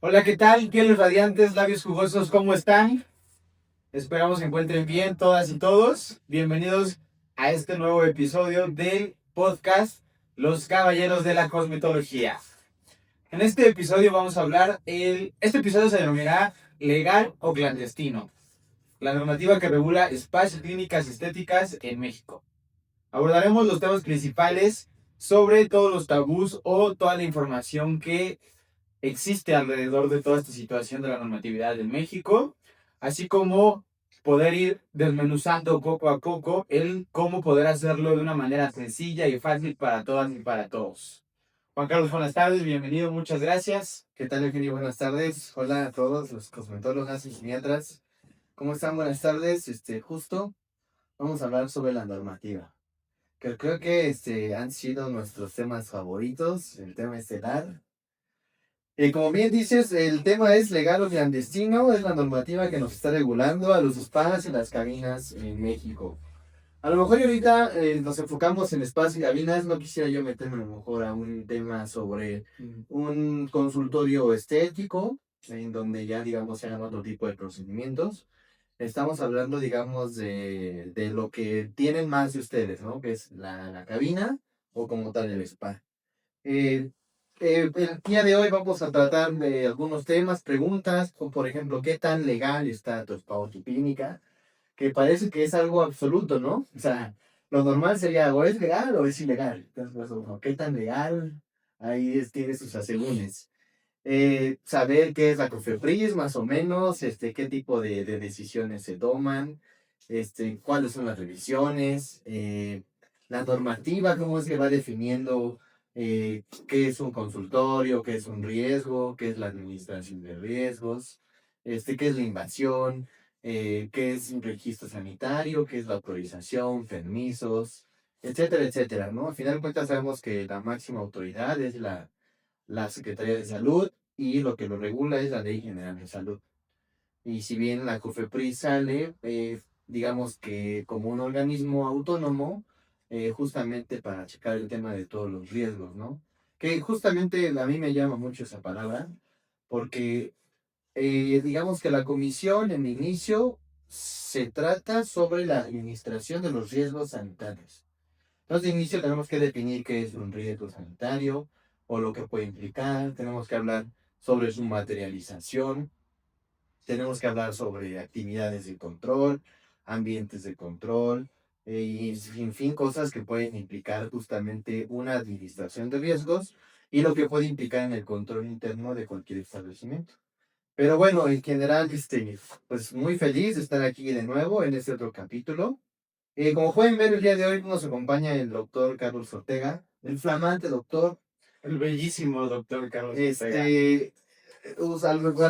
Hola, ¿qué tal? Pieles radiantes, labios jugosos, ¿cómo están? Esperamos se encuentren bien todas y todos. Bienvenidos a este nuevo episodio del podcast Los Caballeros de la Cosmetología. En este episodio vamos a hablar, este episodio se denominará Legal o Clandestino, la normativa que regula spas y clínicas estéticas en México. Abordaremos los temas principales sobre todos los tabús o toda la información que existe alrededor de toda esta situación de la normatividad en México, así como poder ir desmenuzando poco a poco el cómo poder hacerlo de una manera sencilla y fácil para todas y para todos. Juan Carlos, buenas tardes, bienvenido, muchas gracias. ¿Qué tal, Eugenio? Buenas tardes. Hola a todos los cosmetólogas y geriatras. ¿Cómo están? Buenas tardes. Justo vamos a hablar sobre la normativa, que creo que han sido nuestros temas favoritos, el tema estelar. Y como bien dices, el tema es legal o clandestino, es la normativa que nos está regulando a los spas y las cabinas en México. A lo mejor ahorita nos enfocamos en spas y cabinas, no quisiera yo meterme a lo mejor a un tema sobre un consultorio estético, en donde ya digamos se hagan otro tipo de procedimientos. Estamos hablando digamos de lo que tienen más de ustedes, ¿no? Que es la cabina o como tal el spa. Eh, el día de hoy vamos a tratar de algunos temas, preguntas, como por ejemplo, ¿qué tan legal está tu spa o tu clínica? Que parece que es algo absoluto, ¿no? O sea, lo normal sería o es legal o es ilegal. Entonces, pues, ojo, ¿qué tan legal? Ahí tiene sus asegúnes. Saber qué es la COFEPRIS, más o menos, qué tipo de decisiones se toman, cuáles son las revisiones, la normativa, cómo es que va definiendo qué es un consultorio, qué es un riesgo, qué es la administración de riesgos, qué es la invasión, qué es un registro sanitario, qué es la autorización, permisos, etcétera, etcétera, ¿no? Al final de cuentas sabemos que la máxima autoridad es la Secretaría de Salud y lo que lo regula es la Ley General de Salud. Y si bien la COFEPRIS sale, digamos que como un organismo autónomo, justamente para checar el tema de todos los riesgos, ¿no? Que justamente a mí me llama mucho esa palabra, porque digamos que la comisión en inicio se trata sobre la administración de los riesgos sanitarios. Entonces, de inicio tenemos que definir qué es un riesgo sanitario o lo que puede implicar. Tenemos que hablar sobre su materialización. Tenemos que hablar sobre actividades de control, ambientes de control y, en fin, cosas que pueden implicar justamente una administración de riesgos y lo que puede implicar en el control interno de cualquier establecimiento. Pero bueno, en general, pues muy feliz de estar aquí de nuevo en este otro capítulo. Como pueden ver, el día de hoy nos acompaña el doctor Carlos Ortega, el flamante doctor. El bellísimo doctor Carlos Ortega.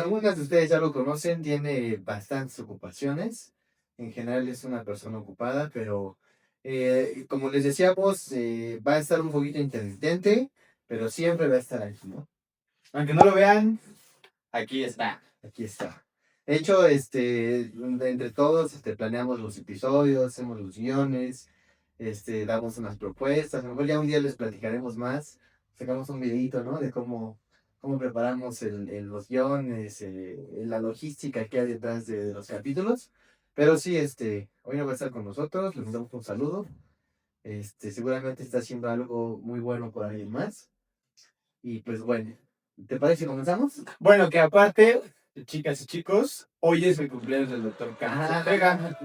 Algunas de ustedes ya lo conocen, tiene bastantes ocupaciones. En general es una persona ocupada, pero como les decíamos, va a estar un poquito intermitente, pero siempre va a estar aquí, ¿no? Aunque no lo vean, aquí está. Aquí está. De hecho, entre todos, planeamos los episodios, hacemos los guiones, damos unas propuestas. A lo mejor ya un día les platicaremos más. Sacamos un videito, ¿no? De cómo preparamos los guiones, la logística que hay detrás de los capítulos. Pero sí, hoy no va a estar con nosotros, les damos un saludo. Seguramente está haciendo algo muy bueno por alguien más. Y pues bueno, ¿te parece si comenzamos? Bueno, que aparte, chicas y chicos, hoy es el cumpleaños del doctor Carlos Ortega.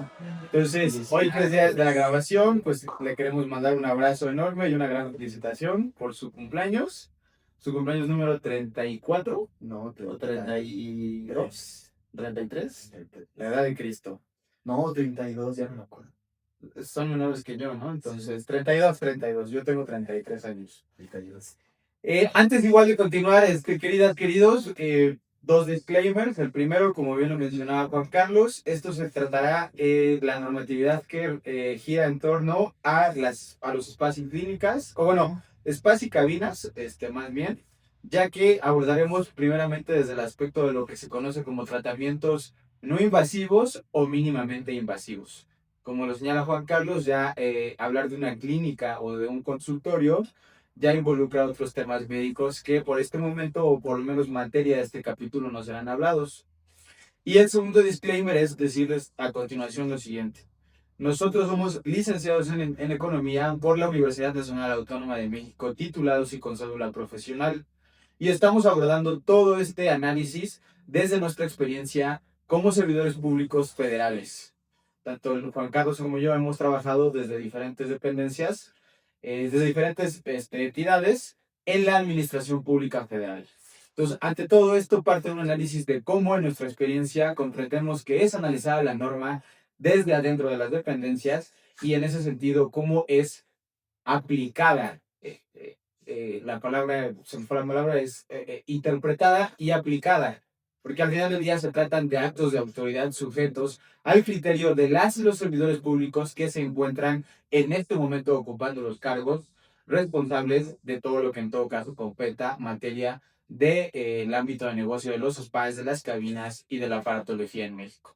Entonces, hoy que es día de la grabación, pues le queremos mandar un abrazo enorme y una gran felicitación por su cumpleaños. Su cumpleaños número 34 No, o 32, 33, la edad de Cristo. no, 32 ya no me acuerdo. Son menores que yo, ¿no? Entonces, 32, 32. Yo tengo 33 años. 32. Antes igual de continuar, queridas, queridos, dos disclaimers. El primero, como bien lo mencionaba Juan Carlos, esto se tratará de la normatividad que gira en torno a los spas y clínicas, o bueno, spas y cabinas, más bien, ya que abordaremos primeramente desde el aspecto de lo que se conoce como tratamientos no invasivos o mínimamente invasivos. Como lo señala Juan Carlos, ya hablar de una clínica o de un consultorio ya involucra otros temas médicos que por este momento, o por lo menos materia de este capítulo, no serán hablados. Y el segundo disclaimer es decirles a continuación lo siguiente. Nosotros somos licenciados en Economía por la Universidad Nacional Autónoma de México, titulados y con cédula profesional, y estamos abordando todo este análisis desde nuestra experiencia como servidores públicos federales. Tanto Juan Carlos como yo hemos trabajado desde diferentes dependencias, desde diferentes entidades en la Administración Pública Federal. Entonces, ante todo esto parte un análisis de cómo en nuestra experiencia comprendemos que es analizada la norma desde adentro de las dependencias y en ese sentido cómo es aplicada. La palabra, se me fue la palabra, es interpretada y aplicada, porque al final del día se tratan de actos de autoridad sujetos al criterio de las y los servidores públicos que se encuentran en este momento ocupando los cargos responsables de todo lo que en todo caso competa materia del ámbito de negocio de los spas, de las cabinas y de la aparatología en México.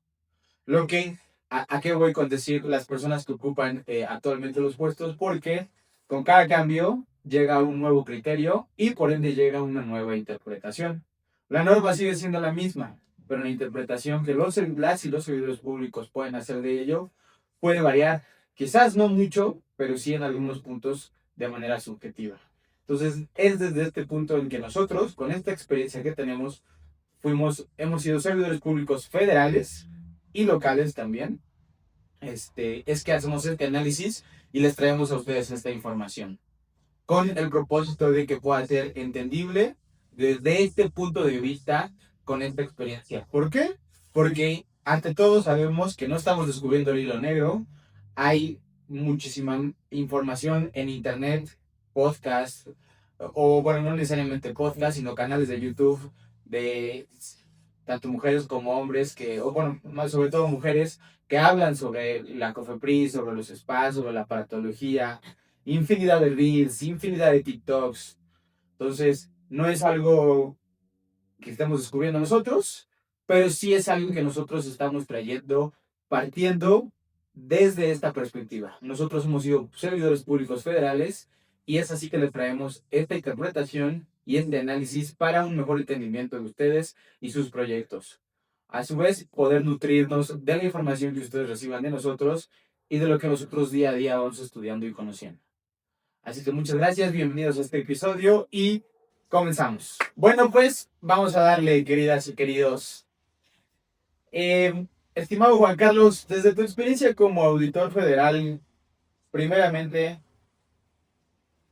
Lo que, ¿a qué voy con decir las personas que ocupan actualmente los puestos? Porque con cada cambio llega un nuevo criterio y por ende llega una nueva interpretación. La norma sigue siendo la misma, pero la interpretación que las y los servidores públicos pueden hacer de ello puede variar, quizás no mucho, pero sí en algunos puntos de manera subjetiva. Entonces, es desde este punto en que nosotros, con esta experiencia que tenemos, hemos sido servidores públicos federales y locales también, es que hacemos este análisis y les traemos a ustedes esta información con el propósito de que pueda ser entendible desde este punto de vista con esta experiencia. ¿Por qué? Porque ante todo sabemos que no estamos descubriendo el hilo negro, hay muchísima información en internet, podcast, o bueno, no necesariamente podcast, sino canales de YouTube de tanto mujeres como hombres que, o bueno, más sobre todo mujeres que hablan sobre la COFEPRIS, sobre los spas, sobre la aparatología, infinidad de reels, infinidad de TikToks. Entonces, no es algo que estemos descubriendo nosotros, pero sí es algo que nosotros estamos trayendo, partiendo desde esta perspectiva. Nosotros hemos sido servidores públicos federales y es así que les traemos esta interpretación y este análisis para un mejor entendimiento de ustedes y sus proyectos. A su vez, poder nutrirnos de la información que ustedes reciban de nosotros y de lo que nosotros día a día vamos estudiando y conociendo. Así que muchas gracias, bienvenidos a este episodio y comenzamos. Bueno, pues vamos a darle, queridas y queridos. Estimado Juan Carlos, desde tu experiencia como auditor federal, primeramente,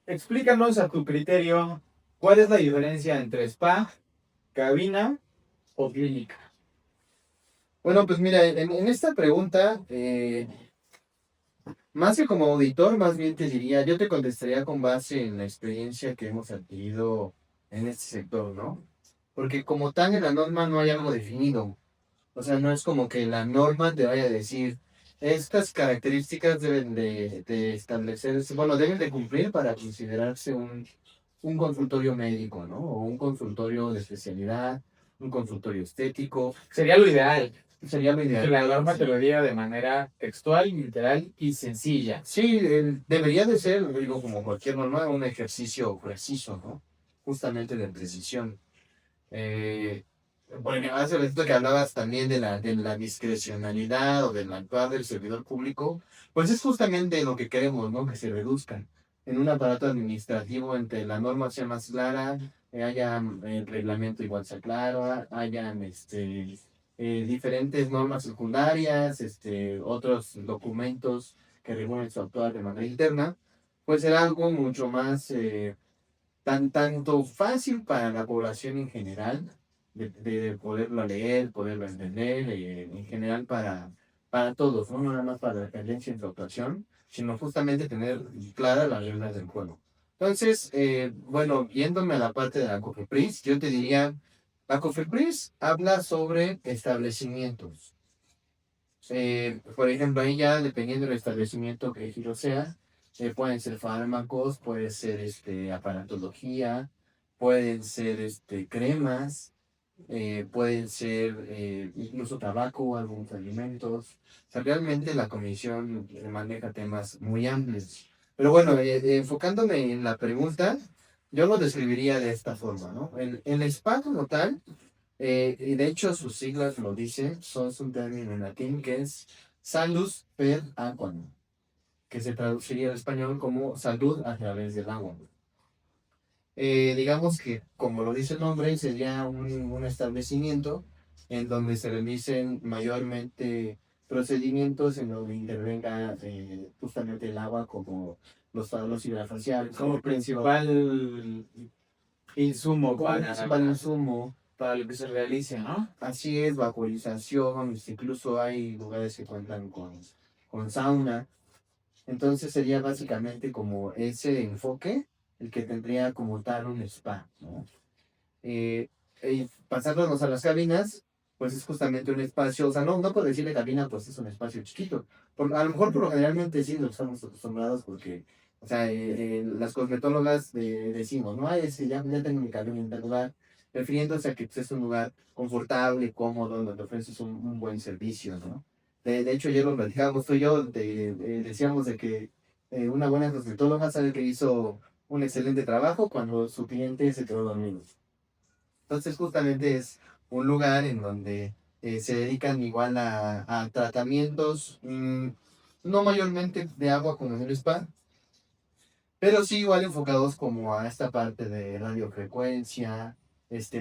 explícanos a tu criterio cuál es la diferencia entre spa, cabina o clínica. Bueno, pues mira, en esta pregunta, más que como auditor, más bien te diría, yo te contestaría con base en la experiencia que hemos adquirido en este sector, ¿no? Porque como tal en la norma no hay algo definido. O sea, no es como que la norma te vaya a decir, estas características deben de establecerse, bueno, deben de cumplir para considerarse un consultorio médico, ¿no? O un consultorio de especialidad, un consultorio estético. Sería lo ideal. Sería lo Que ideal. la norma te lo diga de manera textual, literal y sencilla. Sí, debería de ser, digo, como cualquier norma, un ejercicio preciso, ¿no? Justamente de precisión. Bueno, hace ratito que hablabas también de la discrecionalidad o del actuar del servidor público, pues es justamente lo que queremos, ¿no? Que se reduzcan. En un aparato administrativo, entre la norma sea más clara, haya el reglamento igual sea claro, hayan diferentes normas secundarias, otros documentos que regulen su actuar de manera interna, pues será algo mucho más tanto fácil para la población en general, de poderlo leer, poderlo entender, en general para todos, ¿no? No nada más para la dependencia en su actuación, sino justamente tener claras las reglas del juego. Entonces, bueno, yéndome a la parte de la COFEPRIS, yo te diría, la COFEPRIS habla sobre establecimientos. Por ejemplo, ahí ya dependiendo del establecimiento que giro sea, pueden ser fármacos, puede ser aparatología, pueden ser cremas, pueden ser incluso tabaco o algunos alimentos. O sea, realmente la comisión maneja temas muy amplios. Pero bueno, enfocándome en la pregunta, yo lo describiría de esta forma, ¿no? El spa como tal, y de hecho sus siglas lo dicen, son un término en latín que es salus per aquam, que se traduciría al español como salud a través del agua. Digamos que, como lo dice el nombre, sería un establecimiento en donde se realicen mayormente procedimientos en donde intervenga justamente el agua, como los tablos hidrofaciales, Como principal insumo como principal insumo. para lo que se realice, ¿no? Así es, vaporización, incluso hay lugares que cuentan con sauna. Entonces sería básicamente como ese enfoque el que tendría como tal un spa, ¿no? Eh, y pasándonos a las cabinas, pues es justamente un espacio, o sea, no por decirle cabina, pues es un espacio chiquito. A lo mejor por lo generalmente sí lo estamos acostumbrados porque, o sea, las cosmetólogas decimos, no, ya tengo mi cabina en tal lugar, refiriéndose a que pues, es un lugar confortable, cómodo, donde ofreces un buen servicio, ¿no? De hecho, ayer lo platicábamos tú y yo, decíamos de que una buena cosmetóloga sabe que hizo un excelente trabajo cuando su cliente se quedó dormido. Entonces justamente es un lugar en donde se dedican igual a tratamientos, no mayormente de agua como en el spa, pero sí igual enfocados como a esta parte de radiofrecuencia,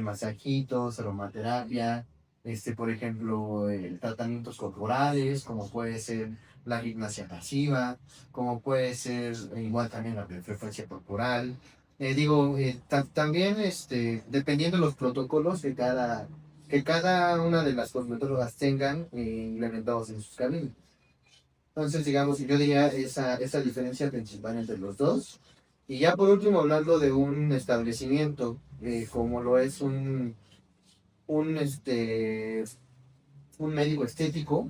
masajitos, aromaterapia, por ejemplo, tratamientos corporales, como puede ser la gimnasia pasiva, como puede ser igual también la radiofrecuencia corporal. También, dependiendo de los protocolos que cada una de las cosmetólogas tengan implementados en sus cabinas. Entonces, digamos, yo diría esa diferencia principal entre los dos. Y ya por último, hablando de un establecimiento, como lo es un, este, un médico estético,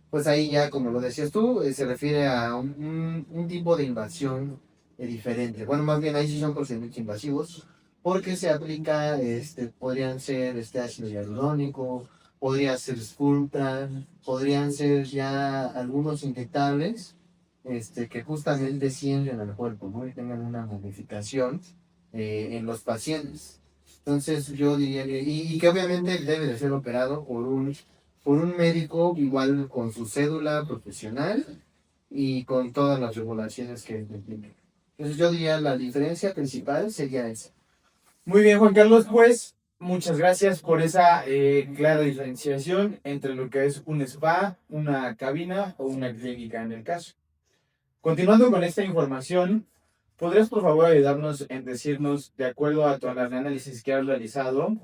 pues ahí ya, como lo decías tú, se refiere a un tipo de invasión diferente. Bueno, más bien ahí sí son procedimientos invasivos, porque se aplica, podrían ser ácido hialurónico, podría ser Sculptra, podrían ser ya algunos inyectables, que justamente sienten al cuerpo, ¿no? Y tengan una modificación en los pacientes. Entonces yo diría y que obviamente debe de ser operado por un médico igual con su cédula profesional y con todas las regulaciones que tiene. Entonces yo diría la diferencia principal sería esa. Muy bien, Juan Carlos, pues muchas gracias por esa clara diferenciación entre lo que es un spa, una cabina o una clínica en el caso. Continuando con esta información, ¿podrías por favor ayudarnos en decirnos, de acuerdo a todos los análisis que has realizado,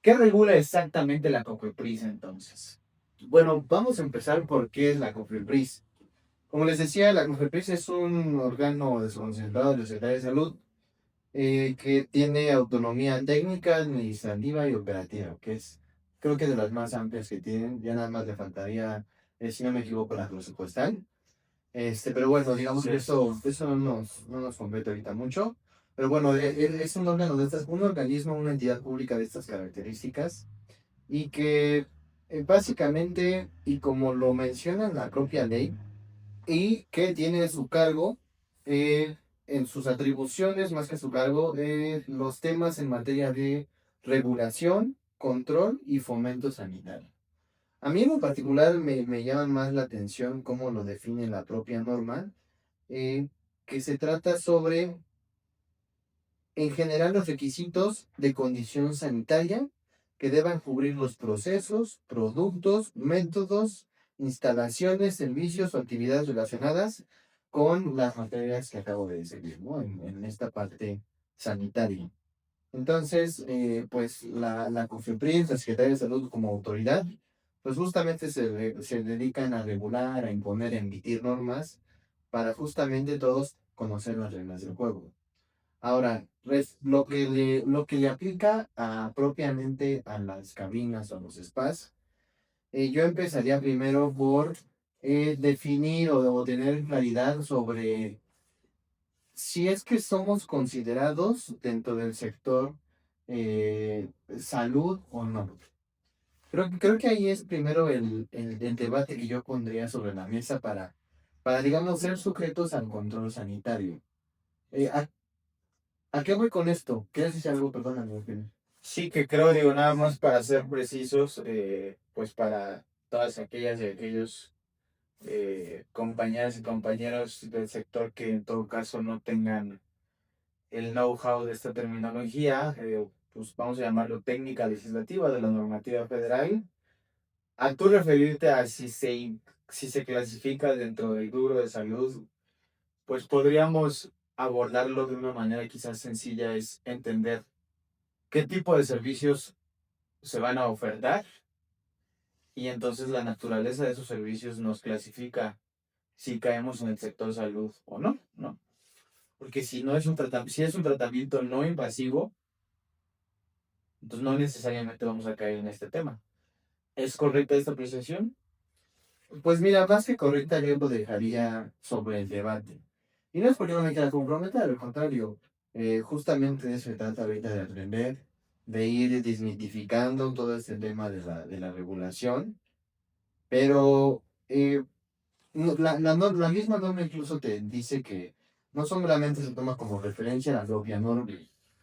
qué regula exactamente la COFEPRIS entonces? Bueno, vamos a empezar por qué es la COFEPRIS. Como les decía, la COFEPRIS es un órgano desconcentrado de la Secretaría de Salud que tiene autonomía técnica, administrativa y operativa, que es creo que de las más amplias que tienen. Ya nada más le faltaría, si no me equivoco, la presupuestal. Pero bueno, digamos que eso no nos compete ahorita mucho. Pero bueno, es un órgano un organismo, una entidad pública de estas características y que básicamente, y como lo menciona la propia ley, y que tiene su cargo, eh, en sus atribuciones, más que su cargo, los temas en materia de regulación, control y fomento sanitario. A mí en lo particular me llama más la atención cómo lo define la propia norma, eh, que se trata sobre, en general, los requisitos de condición sanitaria que deban cubrir los procesos, productos, métodos, instalaciones, servicios o actividades relacionadas con las materias que acabo de describir, ¿no? En esta parte sanitaria. Entonces, pues la COFEPRIS, la Secretaría de Salud como autoridad, pues justamente se dedican a regular, a imponer, a emitir normas para justamente todos conocer las reglas del juego. Ahora, lo que le aplica propiamente a las cabinas o a los spas, yo empezaría primero por definir o tener claridad sobre si es que somos considerados dentro del sector salud o no. Creo que ahí es primero el debate que yo pondría sobre la mesa para, digamos, ser sujetos al control sanitario. Eh, ¿a, a qué voy con esto? ¿Quieres decir algo? Perdóname, Eugenio. Sí, que creo, digo, nada más para ser precisos, pues para todas aquellas y aquellos compañeras y compañeros del sector que en todo caso no tengan el know-how de esta terminología, pues vamos a llamarlo técnica legislativa de la normativa federal. Al tú referirte a si se clasifica dentro del rubro de salud, pues podríamos abordarlo de una manera quizás sencilla, es entender qué tipo de servicios se van a ofertar y entonces la naturaleza de esos servicios nos clasifica si caemos en el sector salud o no, ¿no? Porque si no es un si es un tratamiento no invasivo, entonces no necesariamente vamos a caer en este tema. ¿Es correcta esta apreciación? Pues mira, más que correcta, yo lo dejaría sobre el debate. Y no es porque no me quiera comprometer, al contrario, justamente de eso se trata ahorita de aprender, de ir desmitificando todo este tema de la regulación, pero la misma norma incluso te dice que no solamente se toma como referencia la propia norma,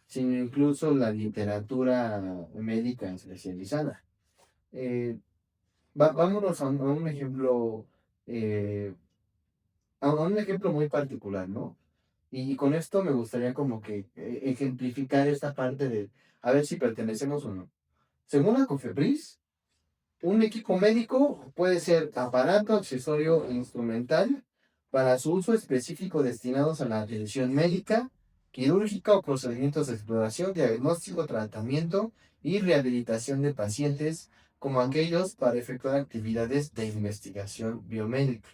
sino incluso la literatura médica especializada. Eh, vámonos a un ejemplo, eh, a un ejemplo muy particular, ¿no? Y con esto me gustaría como que ejemplificar esta parte de a ver si pertenecemos o no. Según la COFEPRIS, un equipo médico puede ser aparato, accesorio e instrumental para su uso específico destinados a la atención médica, quirúrgica o procedimientos de exploración, diagnóstico, tratamiento y rehabilitación de pacientes, como aquellos para efectuar actividades de investigación biomédica.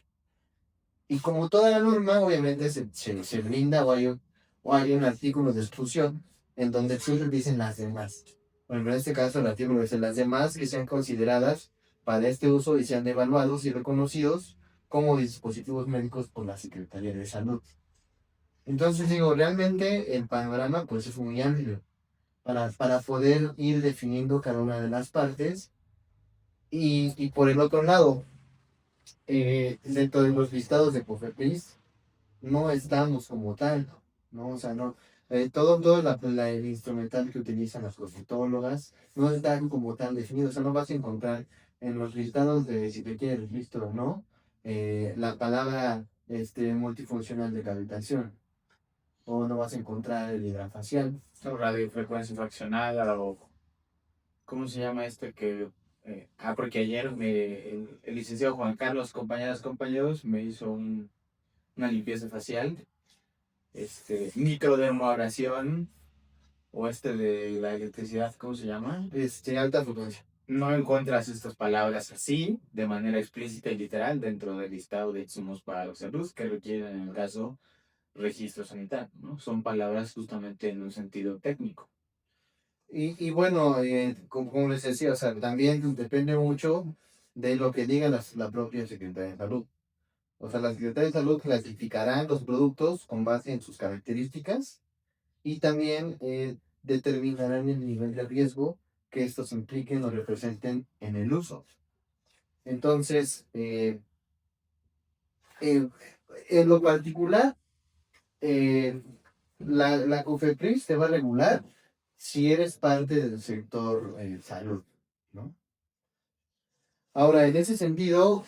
Y como toda la norma, obviamente se brinda o hay un artículo de exclusión en donde siempre dicen las demás. Por ejemplo, en este caso el artículo dice las demás que sean consideradas para este uso y sean evaluados y reconocidos como dispositivos médicos por la Secretaría de Salud. Entonces digo, realmente el panorama pues es muy amplio para poder ir definiendo cada una de las partes y por el otro lado, dentro de los listados de COFEPRIS, no estamos como tal, ¿no? O sea, no, todo el instrumental que utilizan las consultólogas no está como tal definido, o sea, no vas a encontrar en los listados de si te quiere registro o no, la palabra multifuncional de cavitación, o no vas a encontrar el hidrafacial. O radiofrecuencia fraccionada o ¿cómo se llama este que... porque ayer el licenciado Juan Carlos, compañeras, compañeros, me hizo una limpieza facial, microdermabrasión o de la electricidad, ¿cómo se llama? Alta frecuencia. No encuentras estas palabras así, de manera explícita y literal, dentro del listado de insumos para la salud que requieren, en el caso, registro sanitario, ¿no? Son palabras justamente en un sentido técnico. Y bueno, como les decía, o sea, también depende mucho de lo que diga la propia Secretaría de Salud. O sea, la Secretaría de Salud clasificará los productos con base en sus características y también determinarán el nivel de riesgo que estos impliquen o representen en el uso. Entonces, eh, en lo particular, la COFEPRIS te va a regular si eres parte del sector salud, ¿no? Ahora, en ese sentido,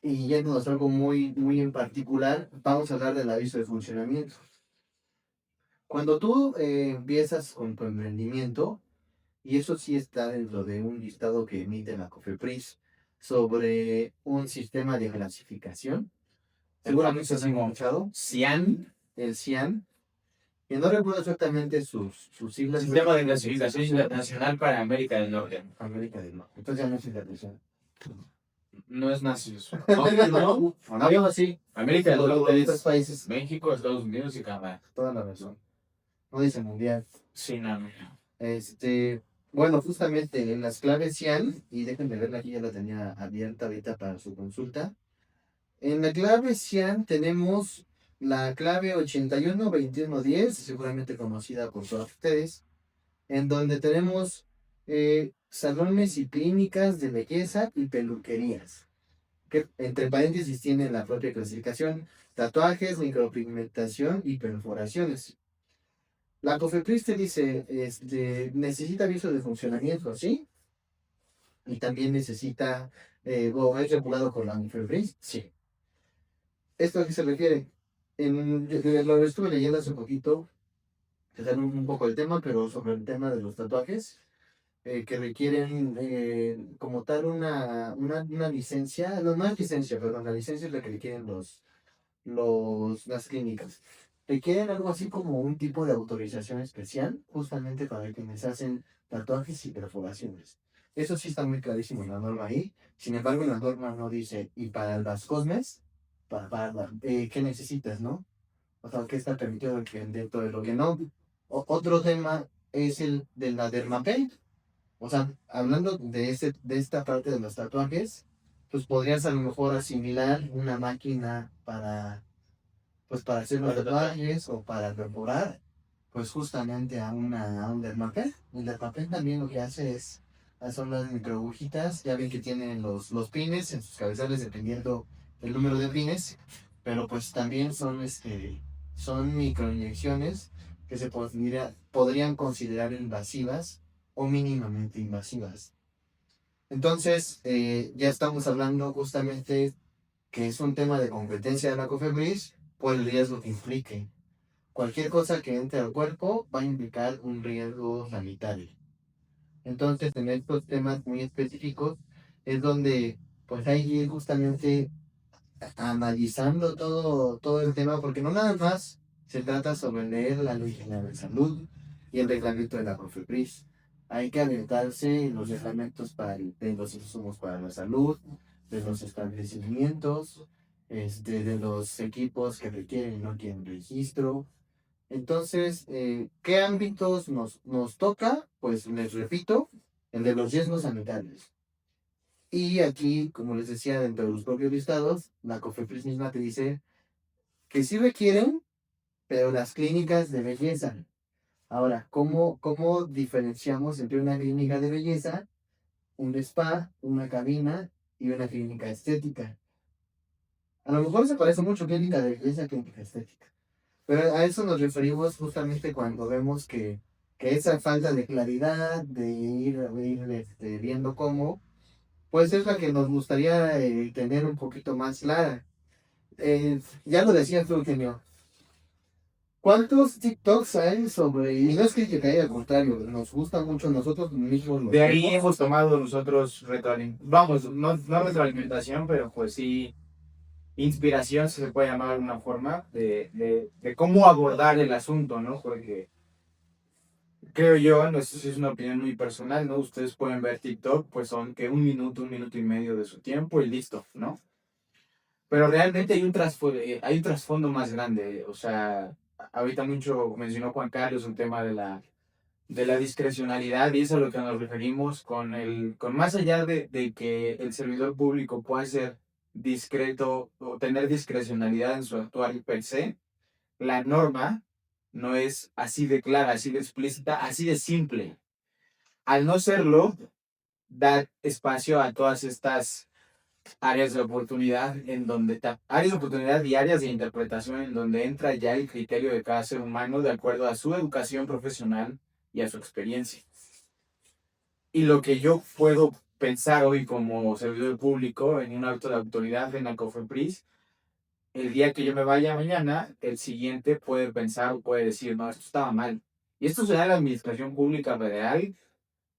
y yéndonos a algo muy en particular, vamos a hablar del aviso de funcionamiento. Cuando tú empiezas con tu emprendimiento, y eso sí está dentro de un listado que emite la COFEPRIS sobre un sistema de clasificación, seguramente se han escuchado, CIAN, el CIAN, que no recuerdo exactamente sus siglas. Sistema de Clasificación Internacional para América del Norte. América del Norte. Entonces ya no es internacional. No es nacional. No, Algo así. América del Norte Otros es países, México, Estados Unidos y Canadá. toda la razón. No dice mundial. Sí, no. Bueno, justamente en las claves CIAN, y déjenme verla aquí, ya la tenía abierta ahorita para su consulta. En la clave CIAN tenemos la clave 812110, seguramente conocida por todos ustedes, en donde tenemos salones y clínicas de belleza y peluquerías. que entre paréntesis tiene la propia clasificación: tatuajes, micropigmentación y perforaciones. La COFEPRIS te dice, necesita aviso de funcionamiento, ¿sí? Y también necesita, o es regulado por la COFEPRIS, sí. ¿Esto a qué se refiere? Yo lo estuve leyendo hace poquito, que sale un poco el tema, pero sobre el tema de los tatuajes, que requieren como tal una licencia, no es licencia, perdón, la licencia es la que requieren las clínicas. Requieren algo así como un tipo de autorización especial, justamente para quienes hacen tatuajes y perforaciones. Eso sí está muy clarísimo en la norma ahí. Sin embargo, en la norma no dice, y para las cosmes, ¿qué necesitas, no? O sea, ¿qué está permitido dentro de lo que no? Otro tema es el de la Dermapen. O sea, hablando de esta parte de los tatuajes, pues podrías a lo mejor asimilar una máquina pues para hacer los tatuajes o para perforar, pues justamente a un dermapen. El dermapen también lo que hace son las microagujitas, ya ven que tienen los pines en sus cabezales dependiendo del número de pines, pero pues también son microinyecciones que podrían considerar invasivas o mínimamente invasivas. Entonces, ya estamos hablando justamente que es un tema de competencia de la COFEPRIS por el riesgo que implique. Cualquier cosa que entre al cuerpo va a implicar un riesgo sanitario. Entonces, en estos temas muy específicos es donde pues hay que ir justamente analizando todo el tema, porque no nada más se trata sobre leer la Ley General de Salud y el reglamento de la COFEPRIS. Hay que adentrarse en los reglamentos de los insumos para la salud, de los establecimientos, de los equipos que requieren y no tienen registro. Entonces, ¿qué ámbitos nos toca? Pues les repito, el de los riesgos sanitarios. Y aquí, como les decía, dentro de los propios listados, la COFEPRIS misma te dice que sí requieren, pero las clínicas de belleza. Ahora, ¿cómo diferenciamos entre una clínica de belleza, un spa, una cabina y una clínica estética? A lo mejor se parece mucho clínica de belleza a clínica estética, pero a eso nos referimos justamente cuando vemos que esa falta de claridad, de ir viendo cómo, pues es la que nos gustaría tener un poquito más clara. Ya lo decías tú, Eugenio. ¿Cuántos TikToks hay sobre, y no es crítica, al contrario, nos gusta mucho, nosotros mismos los De ahí vemos? hemos tomado nosotros vamos, no retroalimentación, pero pues sí, inspiración, si se puede llamar de alguna forma, de cómo abordar el asunto, ¿no? Porque creo yo, no sé si es una opinión muy personal, ¿no? Ustedes pueden ver TikTok, pues son que un minuto y medio de su tiempo y listo, ¿no? Pero realmente hay un trasfondo más grande, o sea, ahorita mucho mencionó Juan Carlos un tema de la discrecionalidad y es a lo que nos referimos con más allá de que el servidor público pueda ser discreto o tener discrecionalidad en su actuar per se, la norma no es así de clara, así de explícita, así de simple. Al no serlo, da espacio a todas estas áreas de oportunidad áreas de oportunidad y áreas de interpretación en donde entra ya el criterio de cada ser humano de acuerdo a su educación profesional y a su experiencia. Y lo que yo puedo pensar hoy como servidor público en un acto de autoridad en la COFEPRIS, el día que yo me vaya mañana, el siguiente puede pensar o puede decir, no, esto estaba mal. Y esto se da en la administración pública federal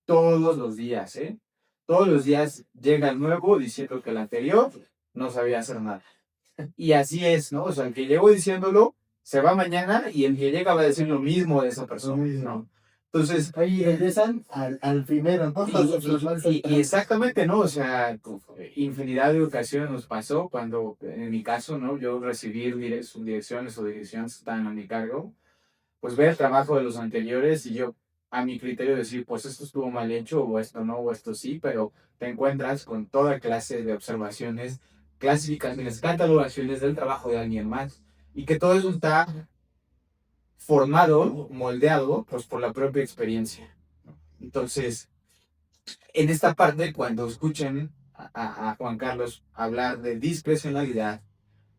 todos los días, ¿eh? Todos los días llega el nuevo diciendo que el anterior no sabía hacer nada. Y así es, ¿no? O sea, el que llegó diciéndolo se va mañana y el que llega va a decir lo mismo de esa persona, ¿no? Entonces, Ahí regresan al primero, ¿no? y exactamente, ¿no? O sea, infinidad de ocasiones nos pasó cuando, en mi caso, ¿no? Yo recibí subdirecciones o direcciones que estaban a mi cargo, pues ver el trabajo de los anteriores y yo, a mi criterio, decir, pues esto estuvo mal hecho, o esto no, o esto sí, pero te encuentras con toda clase de observaciones, clasificaciones, catalogaciones del trabajo de alguien más, y que todo eso está formado, moldeado, pues por la propia experiencia. Entonces, en esta parte, cuando escuchen a Juan Carlos hablar de discrecionalidad,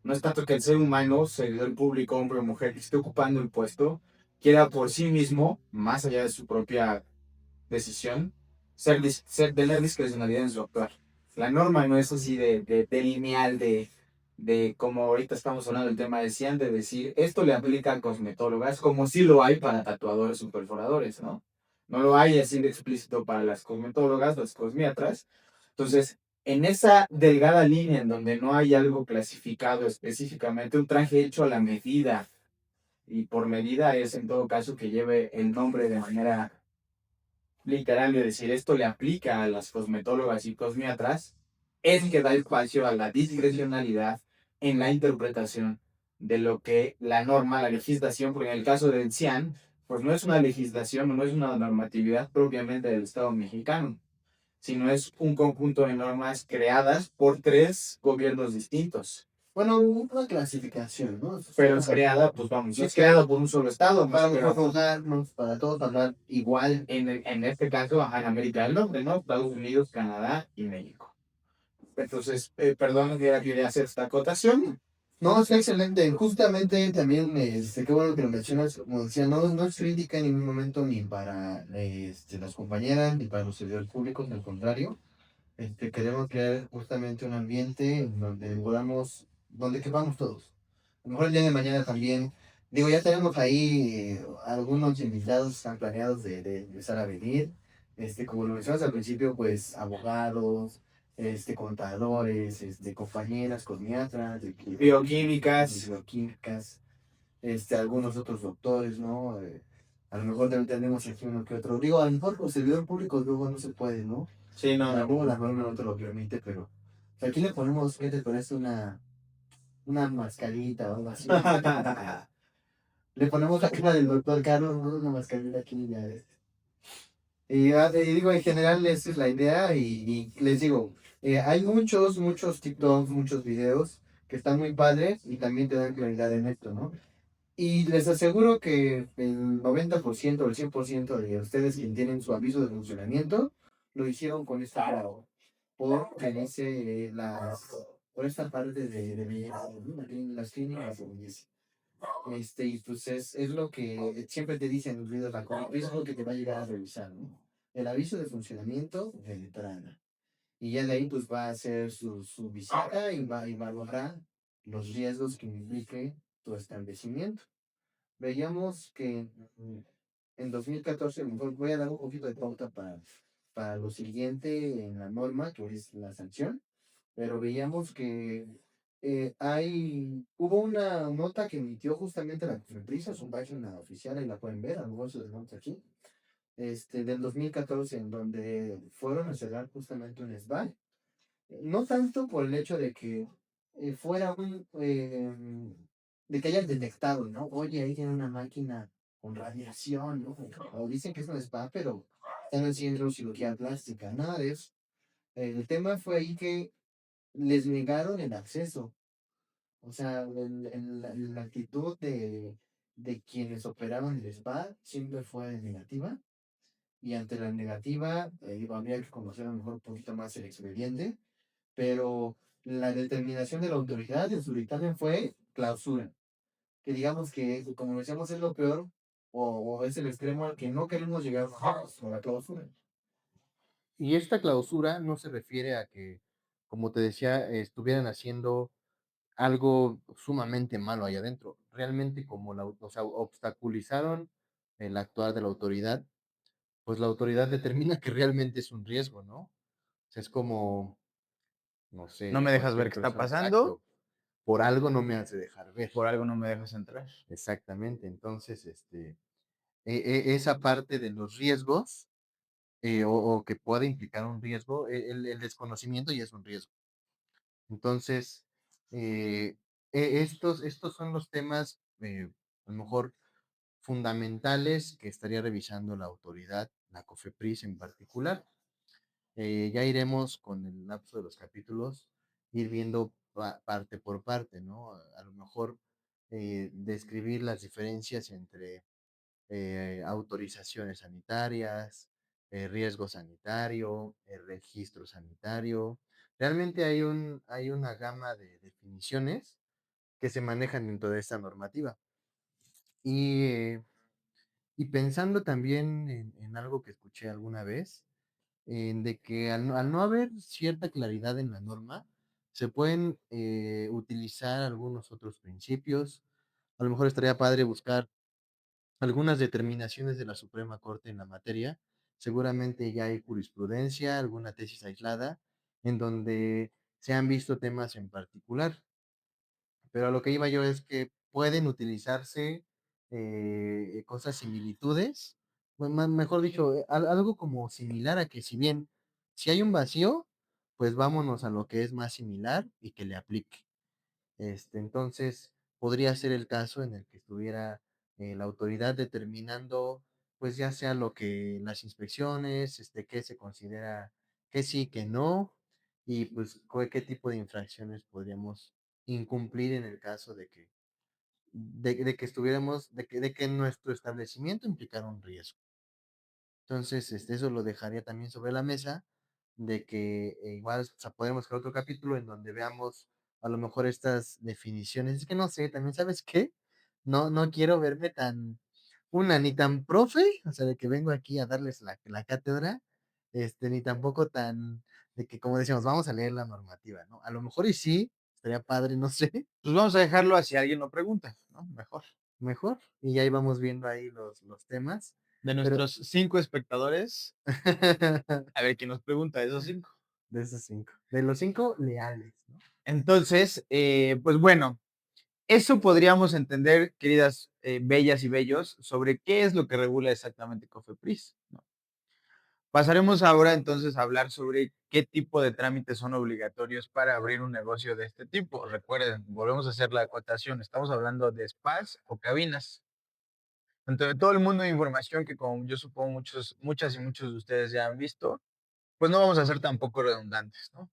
no es tanto que el ser humano, servidor público, hombre o mujer, que esté ocupando el puesto, quiera por sí mismo, más allá de su propia decisión, tener discrecionalidad en su actuar. La norma no es así de lineal, de como ahorita estamos hablando del tema de Cian, de decir, esto le aplica a cosmetólogas, como sí lo hay para tatuadores o perforadores, ¿no? No lo hay así de explícito para las cosmetólogas, las cosmiatras. Entonces, en esa delgada línea en donde no hay algo clasificado específicamente, un traje hecho a la medida, y por medida es en todo caso que lleve el nombre de manera literal de decir esto le aplica a las cosmetólogas y cosmiatras, es que da espacio a la discrecionalidad en la interpretación de lo que la norma, la legislación, porque en el caso del CIAN, pues no es una legislación, no es una normatividad propiamente del Estado mexicano, sino es un conjunto de normas creadas por tres gobiernos distintos. Bueno, una clasificación, ¿no? Pero es creada, pues vamos, es creada por un solo Estado, Para pero mejorarnos, para todos hablar igual. en este caso en América del Norte, ¿no? Estados Unidos, Canadá y México. Entonces, perdón, quería hacer esta acotación. No, es excelente. Justamente también, qué bueno que lo mencionas, como decía, no es crítica en ningún momento ni para las compañeras ni para los servidores públicos, al contrario. Queremos crear justamente un ambiente en donde podamos, donde quepamos todos. A lo mejor el día de mañana también, digo, ya tenemos ahí algunos invitados que están planeados de empezar a venir. Como lo mencionas al principio, pues abogados, contadores, compañeras, cosmiatras, Bioquímicas. bioquímicas, algunos otros doctores, ¿no? A lo mejor también tenemos aquí uno que otro. Digo, a lo mejor por servidor público luego no se puede, ¿no? Sí, no, Luego no. la norma no te lo permite, pero aquí le ponemos, ¿qué te parece? Una mascarita o algo así. Le ponemos la cara del doctor Carlos, ¿no? Una mascarita aquí ya es. Y digo, en general esa es la idea y les digo, hay muchos TikToks, muchos videos que están muy padres y también te dan claridad en esto, ¿no? Y les aseguro que el 90% o el 100% de ustedes que tienen su aviso de funcionamiento lo hicieron con esta grado, porque dice por esta parte de belleza, ¿no? Las clínicas de belleza. Y pues es lo que siempre te dicen los videos, es lo que te va a llegar a revisar, ¿no? El aviso de funcionamiento de entrada. Y ya de ahí pues va a hacer su visita y va a lograr los riesgos que implique tu establecimiento. Veíamos que en 2014, mejor voy a dar un poquito de pauta para lo siguiente en la norma, que es la sanción, pero veíamos que hubo una nota que emitió justamente la Cofepris, es una página oficial, ahí la pueden ver, a lo mejor se los vamos aquí, del 2014, en donde fueron a cerrar justamente un SBAI. No tanto por el hecho de que fuera de que hayan detectado, ¿no? Oye, ahí tiene una máquina con radiación, ¿no? O dicen que es un spa, pero están haciendo cirugía plástica, nada de eso. El tema fue ahí que les negaron el acceso. O sea, la actitud de quienes operaban el spa siempre fue negativa. Y ante la negativa, habría que conocer a lo mejor un poquito más el expediente, pero la determinación de la autoridad en su dictamen fue clausura, que digamos que, como decíamos, es lo peor o es el extremo al que no queremos llegar nosotros, con la clausura. Y esta clausura no se refiere a que, como te decía, estuvieran haciendo algo sumamente malo ahí adentro. Realmente como o sea, obstaculizaron el actuar de la autoridad, pues la autoridad determina que realmente es un riesgo, ¿no? O sea, es como, no No sé, me dejas ver cualquier qué está persona, pasando, exacto. Por algo no me hace dejar ver. por algo no me dejas entrar. Exactamente. Entonces, esa parte de los riesgos, o que puede implicar un riesgo, el desconocimiento ya es un riesgo. Entonces, eh, estos son los temas, a lo mejor fundamentales que estaría revisando la autoridad, la COFEPRIS en particular. Ya iremos con el lapso de los capítulos, ir viendo parte por parte, ¿no? A lo mejor describir las diferencias entre autorizaciones sanitarias, riesgo sanitario, registro sanitario, Realmente hay una gama de definiciones que se manejan dentro de esta normativa. Y, y pensando también en algo que escuché alguna vez, de que al no haber cierta claridad en la norma, se pueden utilizar algunos otros principios. A lo mejor estaría padre buscar algunas determinaciones de la Suprema Corte en la materia. Seguramente ya hay jurisprudencia, alguna tesis aislada, en donde se han visto temas en particular. Pero a lo que iba yo es que pueden utilizarse cosas similitudes, mejor dicho, algo como similar a que si bien si hay un vacío, pues vámonos a lo que es más similar y que le aplique. Entonces, podría ser el caso en el que estuviera la autoridad determinando, pues ya sea lo que las inspecciones, qué se considera que sí, que no, y pues qué tipo de infracciones podríamos incumplir en el caso de que estuviéramos, de que nuestro establecimiento implicara un riesgo. Entonces, eso lo dejaría también sobre la mesa, de que igual, o sea, podemos crear otro capítulo en donde veamos a lo mejor estas definiciones. Es que no sé, también, ¿sabes qué? No quiero verme ni tan profe, o sea, de que vengo aquí a darles la cátedra, ni tampoco tan, de que como decíamos, vamos a leer la normativa, ¿no? A lo mejor y sí, estaría padre, no sé, Pues vamos a dejarlo así, alguien lo pregunta, ¿no? Mejor. mejor, y ya íbamos viendo ahí los temas, De pero nuestros 5 espectadores, a ver quién nos pregunta de esos 5. de esos 5. De los 5 leales, ¿no? Entonces, pues bueno, eso podríamos entender, queridas bellas y bellos, sobre qué es lo que regula exactamente COFEPRIS, ¿no? Pasaremos ahora entonces a hablar sobre qué tipo de trámites son obligatorios para abrir un negocio de este tipo. Recuerden, volvemos a hacer la acotación, estamos hablando de spas o cabinas. Dentro de todo el mundo de información que como yo supongo muchas y muchos de ustedes ya han visto, pues no vamos a ser tampoco redundantes, ¿no?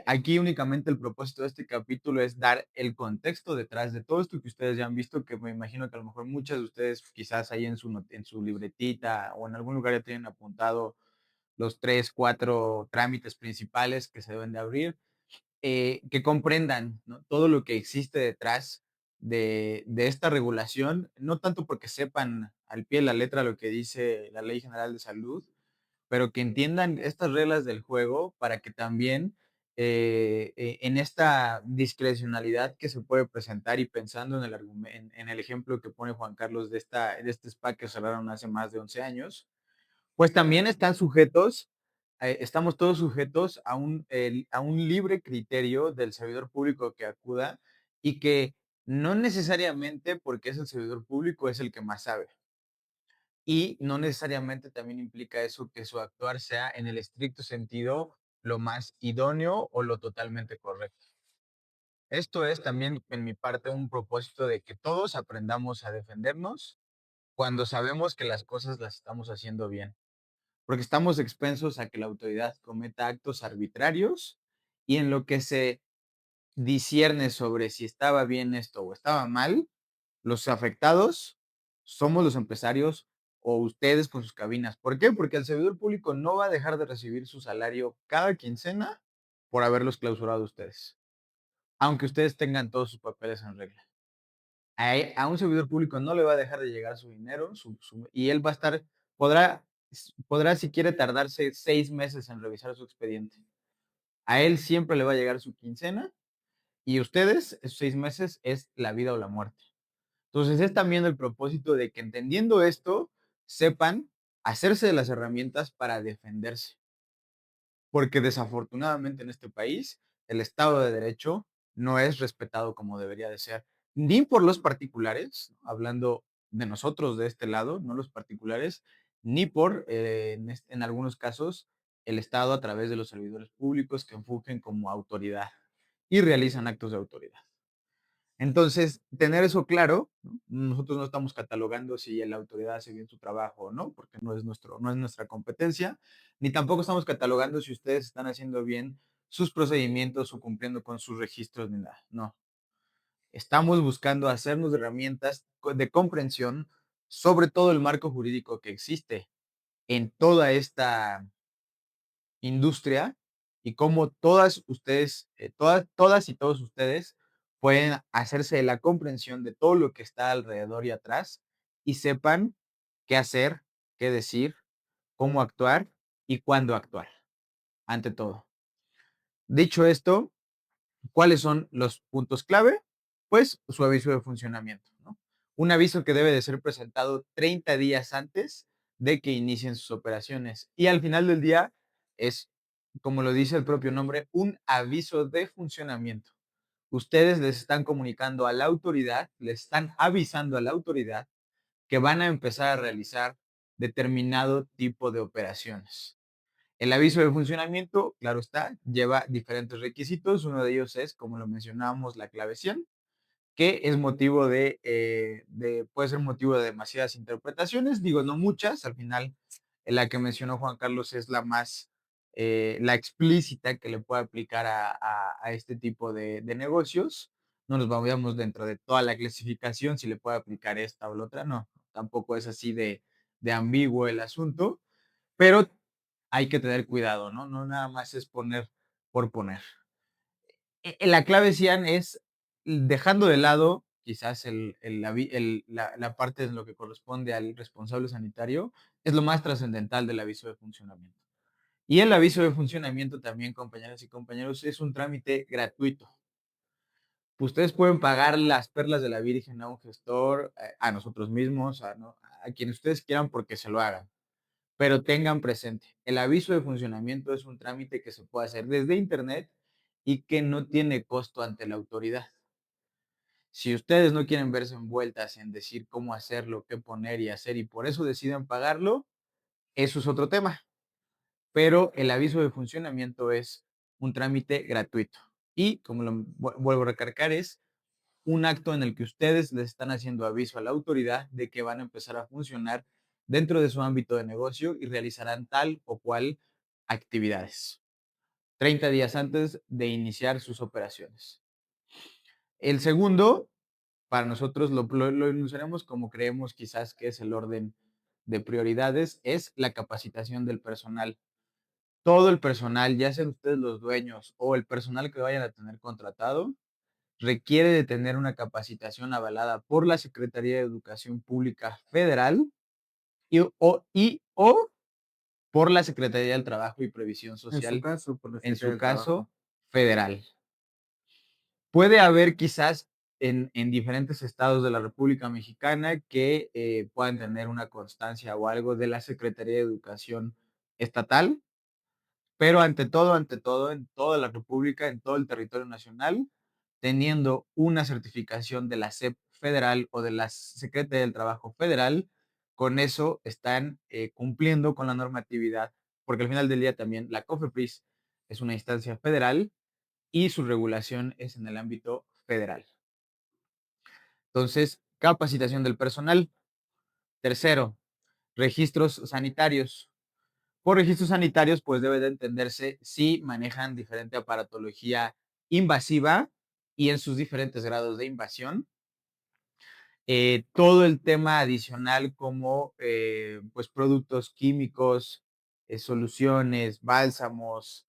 Aquí únicamente el propósito de este capítulo es dar el contexto detrás de todo esto que ustedes ya han visto, que me imagino que a lo mejor muchas de ustedes quizás ahí en su libretita o en algún lugar ya tienen apuntado los 3 4 trámites principales que se deben de abrir, que comprendan, ¿no? Todo lo que existe detrás de esta regulación, no tanto porque sepan al pie de la letra lo que dice la Ley General de Salud, pero que entiendan estas reglas del juego para que también en esta discrecionalidad que se puede presentar y pensando en en el ejemplo que pone Juan Carlos de este spa que cerraron hace más de 11 años, pues también están sujetos, estamos todos sujetos a un libre criterio del servidor público que acuda y que no necesariamente porque es el servidor público es el que más sabe. Y no necesariamente también implica eso que su actuar sea en el estricto sentido lo más idóneo o lo totalmente correcto. Esto es también en mi parte un propósito de que todos aprendamos a defendernos cuando sabemos que las cosas las estamos haciendo bien, porque estamos expensos a que la autoridad cometa actos arbitrarios y en lo que se discierne sobre si estaba bien esto o estaba mal, los afectados somos los empresarios o ustedes con sus cabinas. ¿Por qué? Porque el servidor público no va a dejar de recibir su salario cada quincena por haberlos clausurado ustedes, aunque ustedes tengan todos sus papeles en regla. A un servidor público no le va a dejar de llegar su dinero y él va a estar, podrá, podrá si quiere tardarse 6 meses en revisar su expediente. A él siempre le va a llegar su quincena y ustedes, esos 6 meses, es la vida o la muerte. Entonces es también el propósito de que entendiendo esto, sepan hacerse de las herramientas para defenderse, porque desafortunadamente en este país el Estado de Derecho no es respetado como debería de ser, ni por los particulares, hablando de nosotros de este lado, no los particulares, ni por, en algunos casos, el Estado a través de los servidores públicos que fungen como autoridad y realizan actos de autoridad. Entonces, tener eso claro, ¿no? Nosotros no estamos catalogando si la autoridad hace bien su trabajo o no, porque no es nuestra competencia, ni tampoco estamos catalogando si ustedes están haciendo bien sus procedimientos o cumpliendo con sus registros ni nada. No. Estamos buscando hacernos de herramientas de comprensión sobre todo el marco jurídico que existe en toda esta industria y cómo todas y todos ustedes pueden hacerse de la comprensión de todo lo que está alrededor y atrás y sepan qué hacer, qué decir, cómo actuar y cuándo actuar, ante todo. Dicho esto, ¿cuáles son los puntos clave? Pues su aviso de funcionamiento, ¿no? Un aviso que debe de ser presentado 30 días antes de que inicien sus operaciones. Y al final del día es, como lo dice el propio nombre, un aviso de funcionamiento. Ustedes les están comunicando a la autoridad, les están avisando a la autoridad que van a empezar a realizar determinado tipo de operaciones. El aviso de funcionamiento, claro está, lleva diferentes requisitos. Uno de ellos es, como lo mencionábamos, la clave 100, que es motivo puede ser motivo de demasiadas interpretaciones, digo, no muchas, al final la que mencionó Juan Carlos es la explícita que le puede aplicar a este tipo de negocios. No nos vayamos dentro de toda la clasificación, si le puede aplicar esta o la otra, no, tampoco es así de ambiguo el asunto, pero hay que tener cuidado, ¿no? No nada más es poner por poner. La clave, Cian, es dejando de lado quizás la parte de lo que corresponde al responsable sanitario, es lo más trascendental del aviso de funcionamiento. Y el aviso de funcionamiento también, compañeras y compañeros, es un trámite gratuito. Ustedes pueden pagar las perlas de la Virgen a un gestor, a nosotros mismos, a quienes ustedes quieran porque se lo hagan. Pero tengan presente, el aviso de funcionamiento es un trámite que se puede hacer desde internet y que no tiene costo ante la autoridad. Si ustedes no quieren verse envueltas en decir cómo hacerlo, qué poner y hacer y por eso deciden pagarlo, eso es otro tema. Pero el aviso de funcionamiento es un trámite gratuito. Y como vuelvo a recargar, es un acto en el que ustedes les están haciendo aviso a la autoridad de que van a empezar a funcionar dentro de su ámbito de negocio y realizarán tal o cual actividades 30 días antes de iniciar sus operaciones. El segundo, para nosotros lo enunciaremos como creemos quizás que es el orden de prioridades, es la capacitación del personal. Todo el personal, ya sean ustedes los dueños o el personal que vayan a tener contratado, requiere de tener una capacitación avalada por la Secretaría de Educación Pública Federal y o por la Secretaría del Trabajo y Previsión En su Social, caso, por la en Secretaría su del Trabajo. caso, federal. Puede haber quizás en diferentes estados de la República Mexicana que puedan tener una constancia o algo de la Secretaría de Educación estatal, pero ante todo, en toda la República, en todo el territorio nacional, teniendo una certificación de la SEP federal o de la Secretaría del Trabajo federal, con eso están cumpliendo con la normatividad, porque al final del día también la COFEPRIS es una instancia federal y su regulación es en el ámbito federal. Entonces, capacitación del personal. Tercero, registros sanitarios. Por registros sanitarios, pues debe de entenderse si manejan diferente aparatología invasiva y en sus diferentes grados de invasión. Todo el tema adicional como pues productos químicos, soluciones, bálsamos,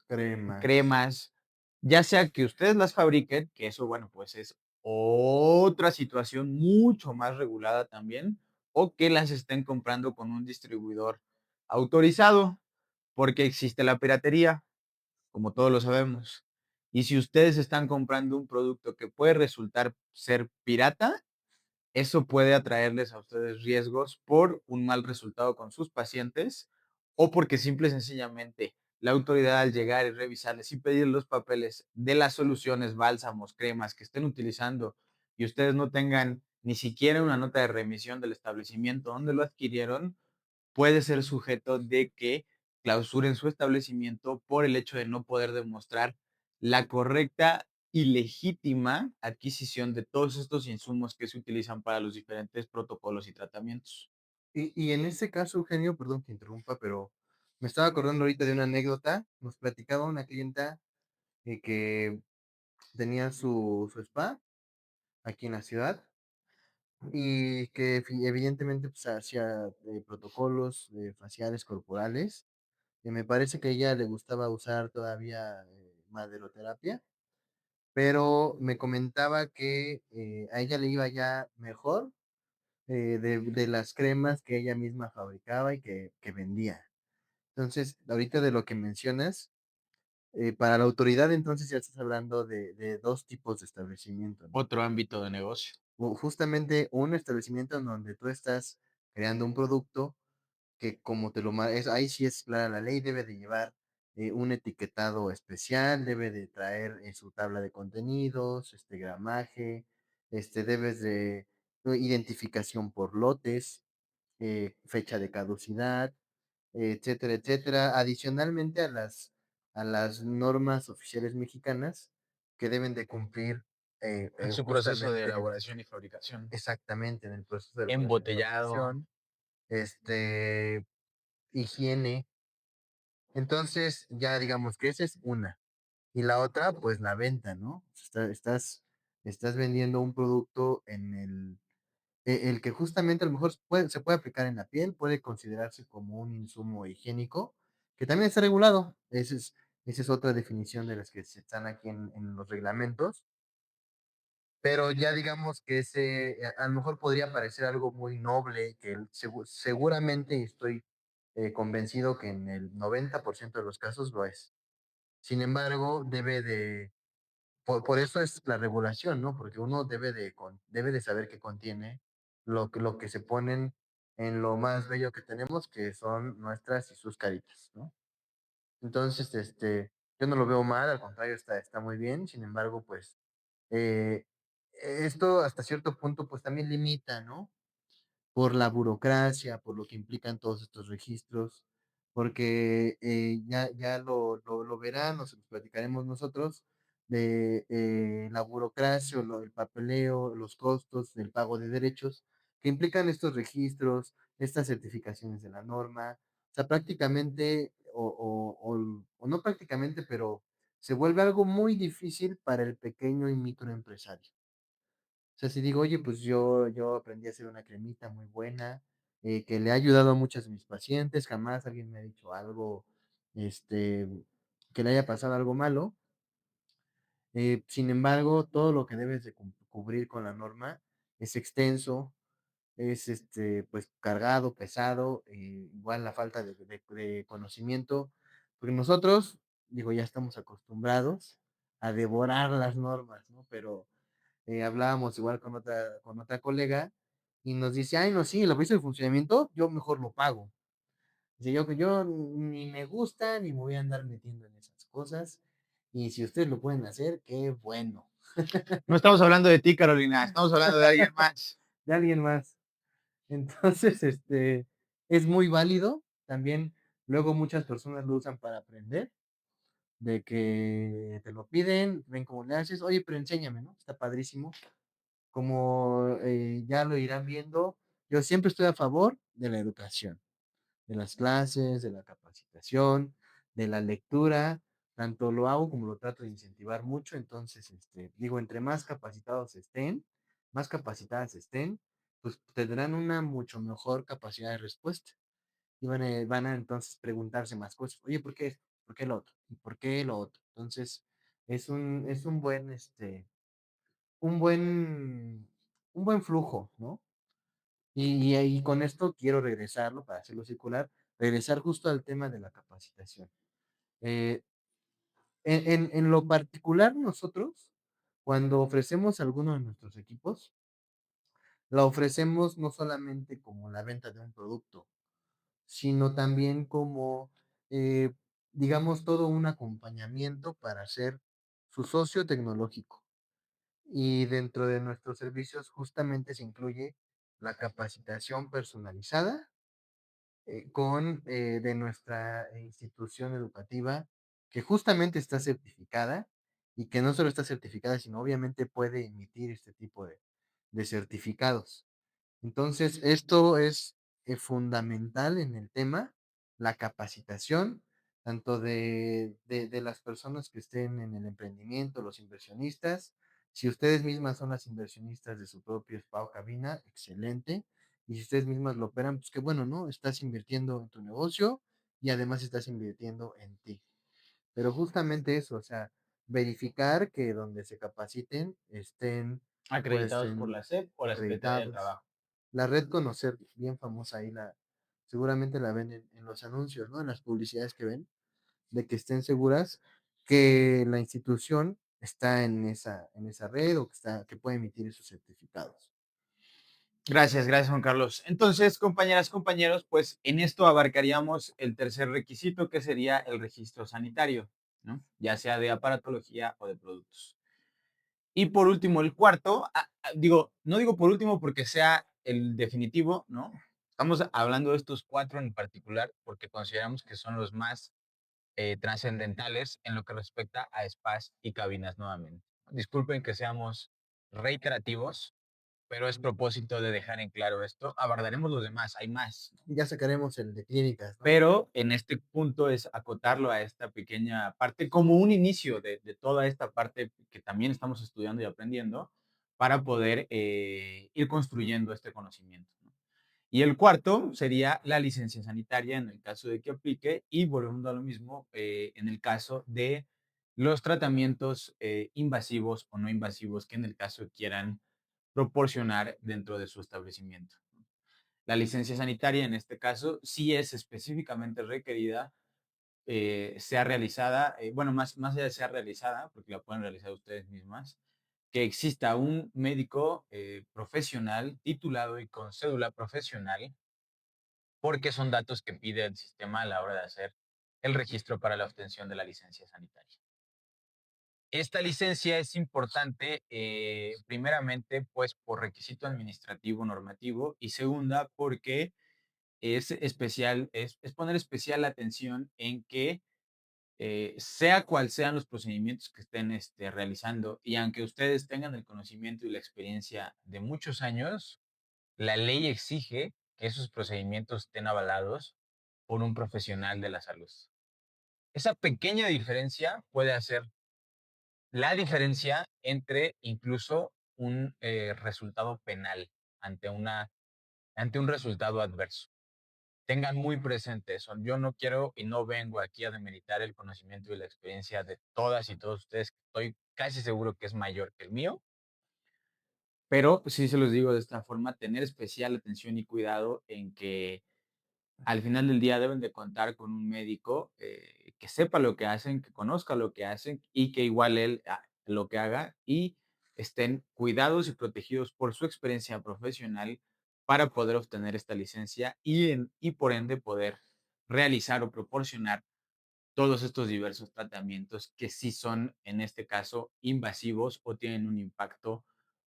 Cremas. cremas, ya sea que ustedes las fabriquen, que eso, bueno, pues es otra situación mucho más regulada también, o que las estén comprando con un distribuidor autorizado, porque existe la piratería, como todos lo sabemos. Y si ustedes están comprando un producto que puede resultar ser pirata, eso puede atraerles a ustedes riesgos por un mal resultado con sus pacientes o porque simple y sencillamente la autoridad al llegar y revisarles y pedir los papeles de las soluciones, bálsamos, cremas que estén utilizando y ustedes no tengan ni siquiera una nota de remisión del establecimiento donde lo adquirieron, puede ser sujeto de que clausuren su establecimiento por el hecho de no poder demostrar la correcta y legítima adquisición de todos estos insumos que se utilizan para los diferentes protocolos y tratamientos. Y en ese caso, Eugenio, perdón que interrumpa, pero me estaba acordando ahorita de una anécdota. Nos platicaba una clienta que tenía su spa aquí en la ciudad y que evidentemente pues, hacía protocolos faciales corporales Me parece que a ella le gustaba usar todavía maderoterapia, pero me comentaba que a ella le iba ya mejor de las cremas que ella misma fabricaba y que vendía. Entonces, ahorita de lo que mencionas, para la autoridad, entonces ya estás hablando de dos tipos de establecimiento, ¿no? Otro ámbito de negocio. Justamente un establecimiento en donde tú estás creando un producto que como te ahí sí es clara la ley, debe de llevar un etiquetado especial, debe de traer su tabla de contenidos, gramaje, debes de identificación por lotes, fecha de caducidad, etcétera, etcétera, adicionalmente a las normas oficiales mexicanas que deben de cumplir En su proceso de justamente, elaboración y fabricación. exactamente en el proceso de elaboración y Embotellado. fabricación, higiene. Entonces, ya digamos que esa es una. Y la otra, pues la venta, ¿no? Estás vendiendo un producto en el que justamente a lo mejor se puede aplicar en la piel, puede considerarse como un insumo higiénico, que también está regulado. Esa es otra definición de las que se están aquí en los reglamentos. Pero ya digamos que a lo mejor podría parecer algo muy noble, que seguramente estoy convencido que en el 90% de los casos lo es. Sin embargo, por eso es la regulación, ¿no? Porque uno debe de saber qué contiene lo que se ponen en lo más bello que tenemos, que son nuestras y sus caritas, ¿no? Entonces, yo no lo veo mal, al contrario, está muy bien. Sin embargo, pues, eh, esto hasta cierto punto, pues también limita, ¿no? Por la burocracia, por lo que implican todos estos registros, porque ya lo verán, nos lo platicaremos nosotros, de la burocracia, el papeleo, los costos del pago de derechos que implican estos registros, estas certificaciones de la norma, o sea, prácticamente, o no prácticamente, pero se vuelve algo muy difícil para el pequeño y microempresario. O sea, si digo, oye, pues yo aprendí a hacer una cremita muy buena, que le ha ayudado a muchas de mis pacientes, jamás alguien me ha dicho algo, este, que le haya pasado algo malo. Sin embargo, todo lo que debes de cubrir con la norma es extenso, es pues cargado, pesado, igual la falta de conocimiento, porque nosotros, digo, ya estamos acostumbrados a devorar las normas, ¿no? Pero hablábamos igual con otra colega y nos dice, ay, no, sí, lo que hizo de funcionamiento, yo mejor lo pago. Dice, yo ni me gusta ni me voy a andar metiendo en esas cosas. Y si ustedes lo pueden hacer, qué bueno. No estamos hablando de ti, Carolina, estamos hablando de alguien más. De alguien más. Entonces, es muy válido. También luego muchas personas lo usan para aprender, de que te lo piden, ven cómo le haces, oye, pero enséñame, ¿no? Está padrísimo. Como ya lo irán viendo, yo siempre estoy a favor de la educación, de las clases, de la capacitación, de la lectura, tanto lo hago como lo trato de incentivar mucho, entonces, digo, entre más capacitados estén, más capacitadas estén, pues tendrán una mucho mejor capacidad de respuesta y van a entonces preguntarse más cosas, oye, ¿por qué esto? ¿Por qué lo otro? ¿Y por qué lo otro? Entonces, es un buen, un buen flujo, ¿no? Y ahí con esto quiero regresarlo, para hacerlo circular, regresar justo al tema de la capacitación. Eh, en lo particular, nosotros, cuando ofrecemos alguno de nuestros equipos, la ofrecemos no solamente como la venta de un producto, sino también como, eh, digamos, todo un acompañamiento para ser su socio tecnológico. Y dentro de nuestros servicios justamente se incluye la capacitación personalizada de nuestra institución educativa que justamente está certificada y que no solo está certificada, sino obviamente puede emitir este tipo de certificados. Entonces, esto es fundamental en el tema, la capacitación, tanto de las personas que estén en el emprendimiento, los inversionistas. Si ustedes mismas son las inversionistas de su propio spa o cabina, excelente. Y si ustedes mismas lo operan, pues qué bueno, ¿no? Estás invirtiendo en tu negocio y además estás invirtiendo en ti. Pero justamente eso, o sea, verificar que donde se capaciten estén pues Acreditados por la SEP o la Secretaría de acreditados. Trabajo. La red Conocer, bien famosa ahí, seguramente la ven en los anuncios, ¿no? En las publicidades que ven, de que estén seguras que la institución está en esa red o que puede emitir esos certificados. Gracias, Juan Carlos. Entonces, compañeras, compañeros, pues en esto abarcaríamos el tercer requisito, que sería el registro sanitario, ¿no? Ya sea de aparatología o de productos. Y por último, el cuarto, no digo por último porque sea el definitivo, ¿no? Estamos hablando de estos cuatro en particular porque consideramos que son los más trascendentales en lo que respecta a spas y cabinas nuevamente. Disculpen que seamos reiterativos, pero es propósito de dejar en claro esto. Abordaremos los demás, hay más. Ya sacaremos el de clínicas, ¿no? Pero en este punto es acotarlo a esta pequeña parte como un inicio de toda esta parte que también estamos estudiando y aprendiendo para poder ir construyendo este conocimiento, ¿no? Y el cuarto sería la licencia sanitaria en el caso de que aplique y volvemos a lo mismo en el caso de los tratamientos invasivos o no invasivos que en el caso quieran proporcionar dentro de su establecimiento. La licencia sanitaria, en este caso, sí es específicamente requerida, sea realizada, bueno, más allá de ser realizada, porque la pueden realizar ustedes mismas, que exista un médico profesional, titulado y con cédula profesional, porque son datos que pide el sistema a la hora de hacer el registro para la obtención de la licencia sanitaria. Esta licencia es importante, primeramente, pues por requisito administrativo normativo y segunda, porque es poner especial atención en que, sea cual sean los procedimientos que estén realizando, y aunque ustedes tengan el conocimiento y la experiencia de muchos años, la ley exige que esos procedimientos estén avalados por un profesional de la salud. Esa pequeña diferencia puede hacer la diferencia entre incluso un resultado penal ante, ante un resultado adverso. Tengan muy presente eso. Yo no quiero y no vengo aquí a demeritar el conocimiento y la experiencia de todas y todos ustedes, que estoy casi seguro que es mayor que el mío, pero sí se los digo de esta forma, tener especial atención y cuidado en que al final del día deben de contar con un médico que sepa lo que hacen, que conozca lo que hacen y que igual él lo que haga y estén cuidados y protegidos por su experiencia profesional para poder obtener esta licencia y por ende poder realizar o proporcionar todos estos diversos tratamientos que sí son, en este caso, invasivos o tienen un impacto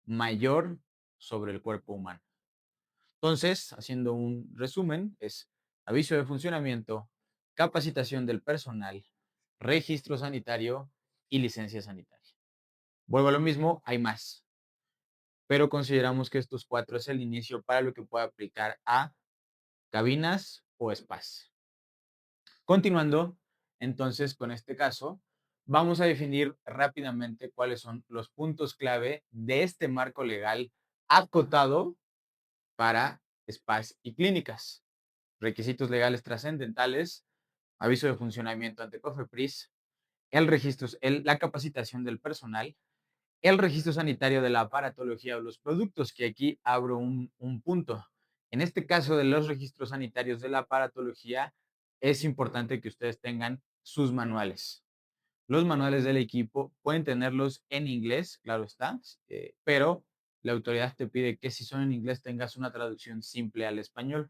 mayor sobre el cuerpo humano. Entonces, haciendo un resumen, es aviso de funcionamiento, capacitación del personal, registro sanitario y licencia sanitaria. Vuelvo a lo mismo, hay más, pero consideramos que estos cuatro es el inicio para lo que pueda aplicar a cabinas o spas. Continuando, entonces, con este caso, vamos a definir rápidamente cuáles son los puntos clave de este marco legal acotado para spas y clínicas. Requisitos legales trascendentales, aviso de funcionamiento ante COFEPRIS, la capacitación del personal, el registro sanitario de la aparatología o los productos, que aquí abro un punto. En este caso de los registros sanitarios de la aparatología, es importante que ustedes tengan sus manuales. Los manuales del equipo pueden tenerlos en inglés, claro está, pero la autoridad te pide que si son en inglés tengas una traducción simple al español.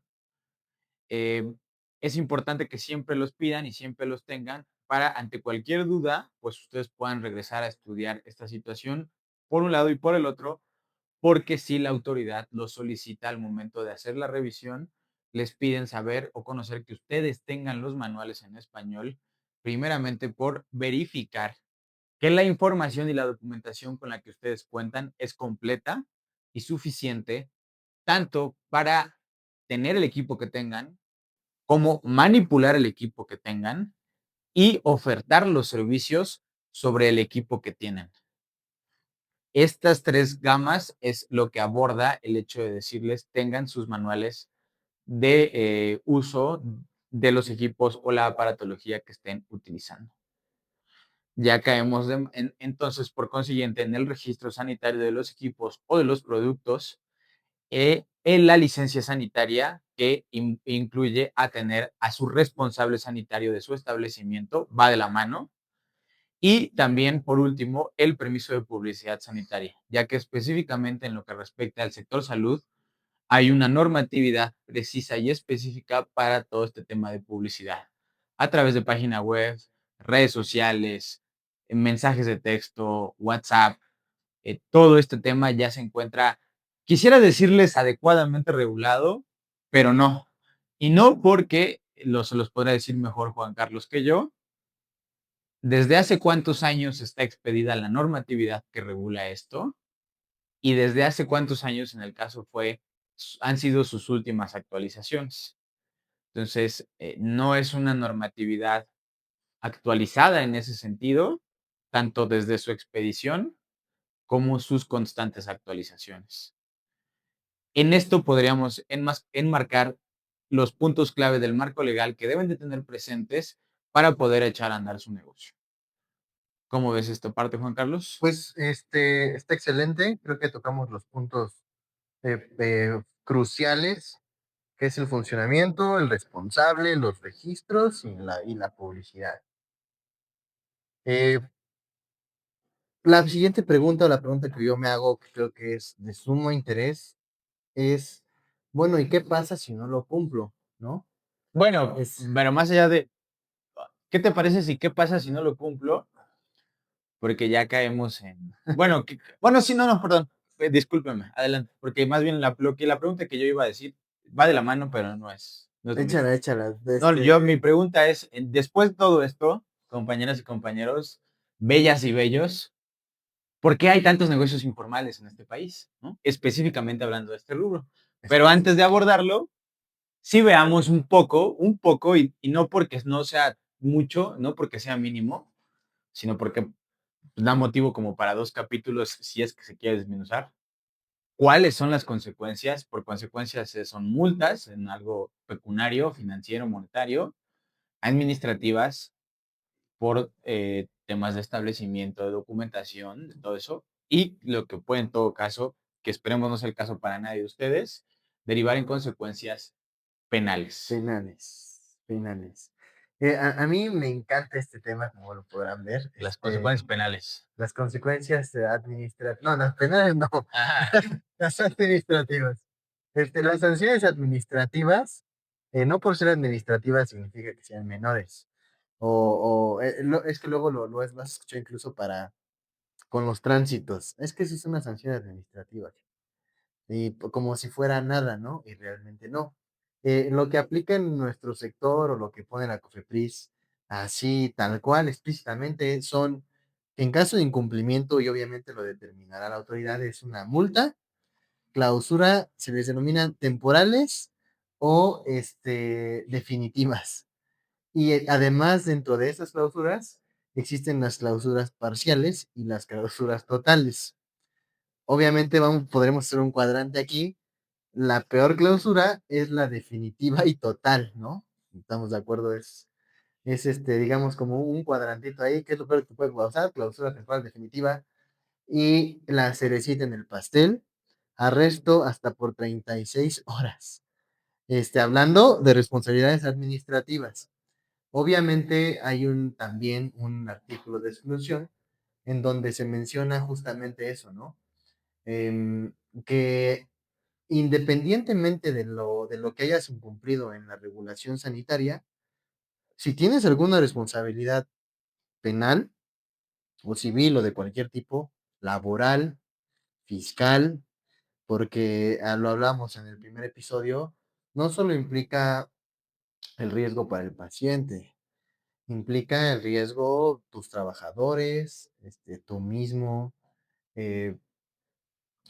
Es importante que siempre los pidan y siempre los tengan para, ante cualquier duda, pues ustedes puedan regresar a estudiar esta situación por un lado y por el otro, porque si la autoridad lo solicita al momento de hacer la revisión, les piden saber o conocer que ustedes tengan los manuales en español, primeramente por verificar que la información y la documentación con la que ustedes cuentan es completa y suficiente, tanto para tener el equipo que tengan, cómo manipular el equipo que tengan y ofertar los servicios sobre el equipo que tienen. Estas tres gamas es lo que aborda el hecho de decirles tengan sus manuales de uso de los equipos o la aparatología que estén utilizando. Ya caemos entonces, por consiguiente, en el registro sanitario de los equipos o de los productos, en la licencia sanitaria que incluye a tener a su responsable sanitario de su establecimiento, va de la mano. Y también, por último, el permiso de publicidad sanitaria, ya que específicamente en lo que respecta al sector salud, hay una normatividad precisa y específica para todo este tema de publicidad, a través de página web, redes sociales, mensajes de texto, WhatsApp, todo este tema ya se encuentra, quisiera decirles adecuadamente regulado, pero no. Y no porque se los podrá decir mejor Juan Carlos que yo. ¿Desde hace cuántos años está expedida la normatividad que regula esto? Y desde hace cuántos años, en el caso han sido sus últimas actualizaciones. Entonces, no es una normatividad actualizada en ese sentido, tanto desde su expedición como sus constantes actualizaciones. En esto podríamos enmarcar los puntos clave del marco legal que deben de tener presentes para poder echar a andar su negocio. ¿Cómo ves esta parte, Juan Carlos? Pues está excelente, creo que tocamos los puntos cruciales, que es el funcionamiento, el responsable, los registros y la publicidad. Eh, la siguiente pregunta, o la pregunta que yo me hago, que creo que es de sumo interés, es, bueno, ¿y qué pasa si no lo cumplo? ¿No? Bueno, Es, pero más allá de, ¿qué te parece si qué pasa si no lo cumplo? Porque ya caemos en, bueno, bueno, sí, no, perdón, discúlpeme, adelante, porque más bien la pregunta que yo iba a decir va de la mano, pero no es lo mismo. échala. No, mi pregunta es, después de todo esto, compañeras y compañeros, bellas y bellos, ¿por qué hay tantos negocios informales en este país? ¿No? Específicamente hablando de este rubro. Pero antes de abordarlo, sí veamos un poco, y no porque no sea mucho, no porque sea mínimo, sino porque da motivo como para 2 capítulos si es que se quiere desmenuzar. ¿Cuáles son las consecuencias? Por consecuencias son multas en algo pecuniario, financiero, monetario, administrativas, por temas de establecimiento, de documentación, de todo eso, y lo que puede en todo caso, que esperemos no sea el caso para nadie de ustedes, derivar en consecuencias penales. penales. A mí me encanta este tema, como lo podrán ver. Las consecuencias penales. Las consecuencias administrativas. No, las penales no. Ajá. Las administrativas. Las sanciones administrativas, no por ser administrativas significa que sean menores. Es que luego lo has escuchado incluso con los tránsitos. Es que eso es una sanción administrativa. Y como si fuera nada, ¿no? Y realmente no. Lo que aplica en nuestro sector o lo que pone la COFEPRIS, así tal cual, explícitamente, son, en caso de incumplimiento, y obviamente lo determinará la autoridad, es una multa, clausura, se les denominan temporales o definitivas. Y además, dentro de esas clausuras, existen las clausuras parciales y las clausuras totales. Obviamente podremos hacer un cuadrante aquí. La peor clausura es la definitiva y total, ¿no? ¿Estamos de acuerdo? Es digamos, como un cuadrantito ahí, que es lo peor que puede causar, clausura temporal definitiva, y la cerecita en el pastel, arresto hasta por 36 horas. Hablando de responsabilidades administrativas. Obviamente hay también un artículo de exclusión en donde se menciona justamente eso, ¿no? Que independientemente de lo que hayas incumplido en la regulación sanitaria, si tienes alguna responsabilidad penal o civil o de cualquier tipo, laboral, fiscal, porque lo hablamos en el primer episodio, no solo implica el riesgo para el paciente, implica el riesgo tus trabajadores, tú mismo, eh,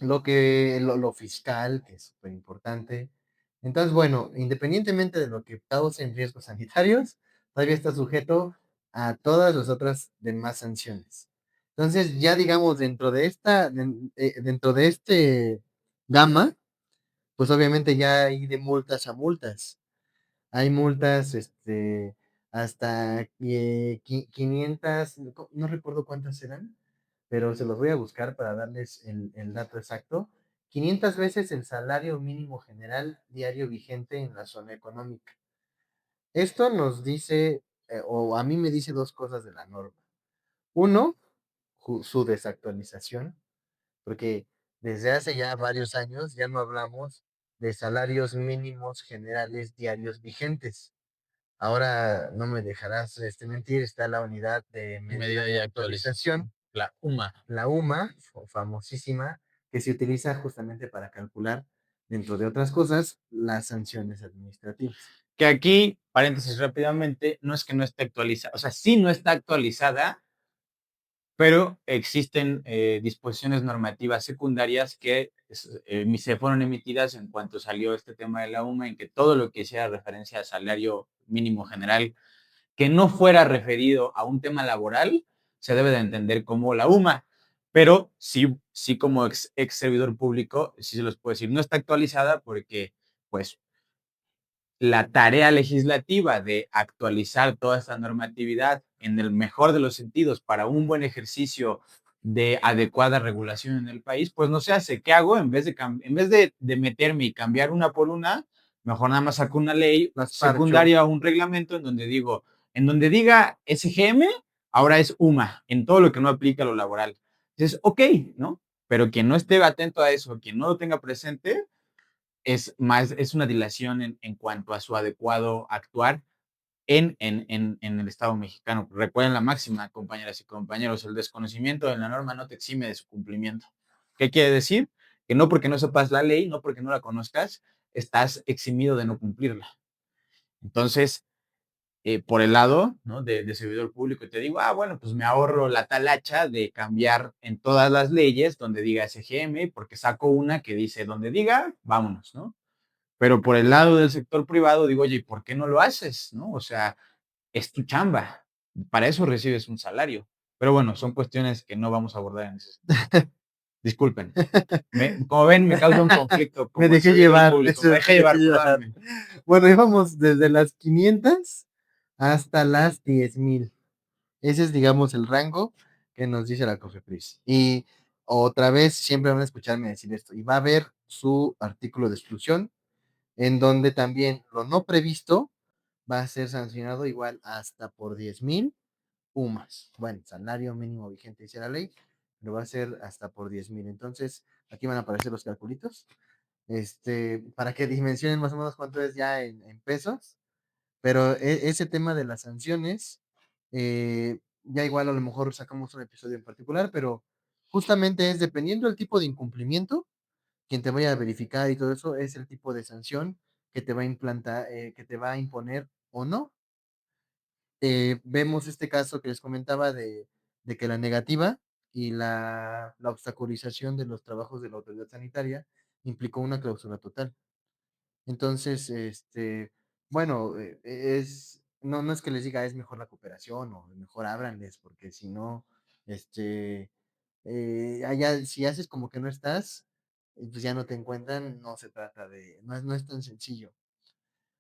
lo fiscal, que es súper importante. Entonces, bueno, independientemente de lo que cause en riesgos sanitarios, todavía está sujeto a todas las otras demás sanciones. Entonces, ya digamos, dentro de este gama, pues obviamente ya hay de multas a multas. Hay multas, hasta 500, no recuerdo cuántas eran, pero se los voy a buscar para darles el dato exacto. 500 veces el salario mínimo general diario vigente en la zona económica. Esto nos dice, o a mí me dice dos cosas de la norma. Uno, su desactualización, porque desde hace ya varios años ya no hablamos de salarios mínimos generales diarios vigentes. Ahora no me dejarás mentir, está la unidad de medida y actualización, La UMA. la UMA, famosísima, que se utiliza justamente para calcular, dentro de otras cosas, las sanciones administrativas. Que aquí, paréntesis rápidamente, no es que no esté actualizada, o sea, sí no está actualizada, pero existen disposiciones normativas secundarias que se fueron emitidas en cuanto salió este tema de la UMA, en que todo lo que sea referencia a salario mínimo general que no fuera referido a un tema laboral se debe de entender como la UMA. Pero sí como ex servidor público, sí se los puedo decir, no está actualizada porque, pues, la tarea legislativa de actualizar toda esta normatividad en el mejor de los sentidos para un buen ejercicio de adecuada regulación en el país, pues no se hace. ¿Qué hago? En vez de meterme y cambiar una por una, mejor nada más saco una ley secundaria o un reglamento en donde diga SGM, ahora es UMA, en todo lo que no aplica a lo laboral. Entonces, ok, ¿no? Pero quien no esté atento a eso, quien no lo tenga presente, es una dilación en cuanto a su adecuado actuar en el Estado mexicano. Recuerden la máxima, compañeras y compañeros, el desconocimiento de la norma no te exime de su cumplimiento. ¿Qué quiere decir? Que no porque no sepas la ley, no porque no la conozcas, estás eximido de no cumplirla. Entonces, por el lado, ¿no?, de servidor público, te digo, bueno, pues me ahorro la talacha de cambiar en todas las leyes donde diga SGM, porque saco una que dice donde diga, vámonos, ¿no? Pero por el lado del sector privado digo, oye, ¿y por qué no lo haces? ¿No? O sea, es tu chamba. Para eso recibes un salario. Pero bueno, son cuestiones que no vamos a abordar en ese sentido. Disculpen. Como ven, me causa un conflicto Me como dejé servidor llevar, público. Me dejé llevar, perdóname. Bueno, íbamos desde las 500 hasta las 10,000. Ese es, digamos, el rango que nos dice la COFEPRIS. Y otra vez, siempre van a escucharme decir esto. Y va a haber su artículo de exclusión, en donde también lo no previsto va a ser sancionado igual hasta por 10,000 UMAS. Bueno, salario mínimo vigente dice la ley, pero va a ser hasta por 10,000. Entonces, aquí van a aparecer los calculitos, para que dimensionen más o menos cuánto es ya en pesos. Pero ese tema de las sanciones, ya igual a lo mejor sacamos un episodio en particular, pero justamente es dependiendo del tipo de incumplimiento, quien te vaya a verificar y todo eso, es el tipo de sanción que te va a implantar, que te va a imponer o no. Vemos este caso que les comentaba de que la negativa y la obstaculización de los trabajos de la autoridad sanitaria implicó una clausura total. Entonces, bueno, no es que les diga es mejor la cooperación o mejor ábranles, porque si no, allá, si haces como que no estás, pues ya no te encuentran, no se trata no es tan sencillo.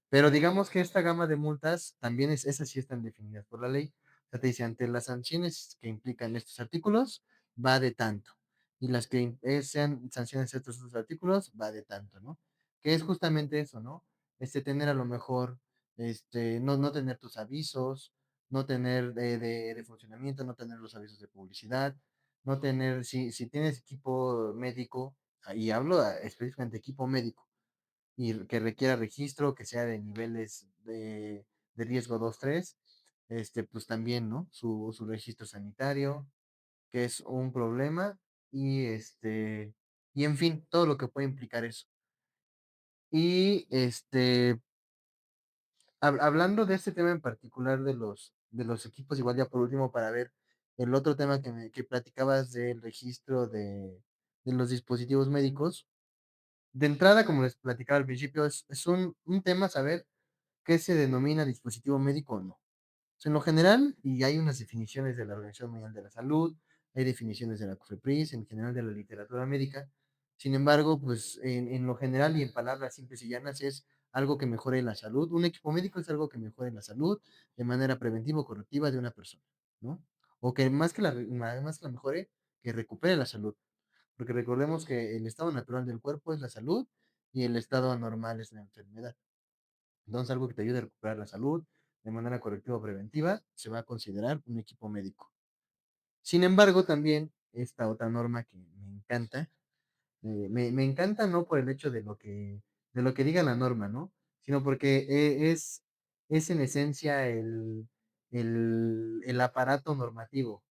Pero digamos que esta gama de multas también esas sí están definidas por la ley. O sea, te dice, ante las sanciones que implican estos artículos, va de tanto. Y las que sean sanciones de estos artículos, va de tanto, ¿no? Que es justamente eso, ¿no? Tener a lo mejor, no tener tus avisos, no tener de funcionamiento, no tener los avisos de publicidad, no tener, si tienes equipo médico, y hablo específicamente de equipo médico, y que requiera registro, que sea de niveles de riesgo 2 3, pues también, ¿no? Su registro sanitario, que es un problema, y y en fin, todo lo que puede implicar eso. Y hablando de este tema en particular de los equipos, igual ya por último, para ver el otro tema que platicabas del registro de los dispositivos médicos. De entrada, como les platicaba al principio, es un tema saber qué se denomina dispositivo médico o no. En lo general, y hay unas definiciones de la Organización Mundial de la Salud, hay definiciones de la COFEPRIS, en general de la literatura médica. Sin embargo, pues en lo general y en palabras simples y llanas es algo que mejore la salud. Un equipo médico es algo que mejore la salud de manera preventiva o correctiva de una persona, ¿no? O que más que la mejore, que recupere la salud. Porque recordemos que el estado natural del cuerpo es la salud y el estado anormal es la enfermedad. Entonces, algo que te ayude a recuperar la salud de manera correctiva o preventiva se va a considerar un equipo médico. Sin embargo, también esta otra norma que me encanta, me encanta no por el hecho de lo que diga la norma, ¿no? Sino porque es en esencia el aparato normativo.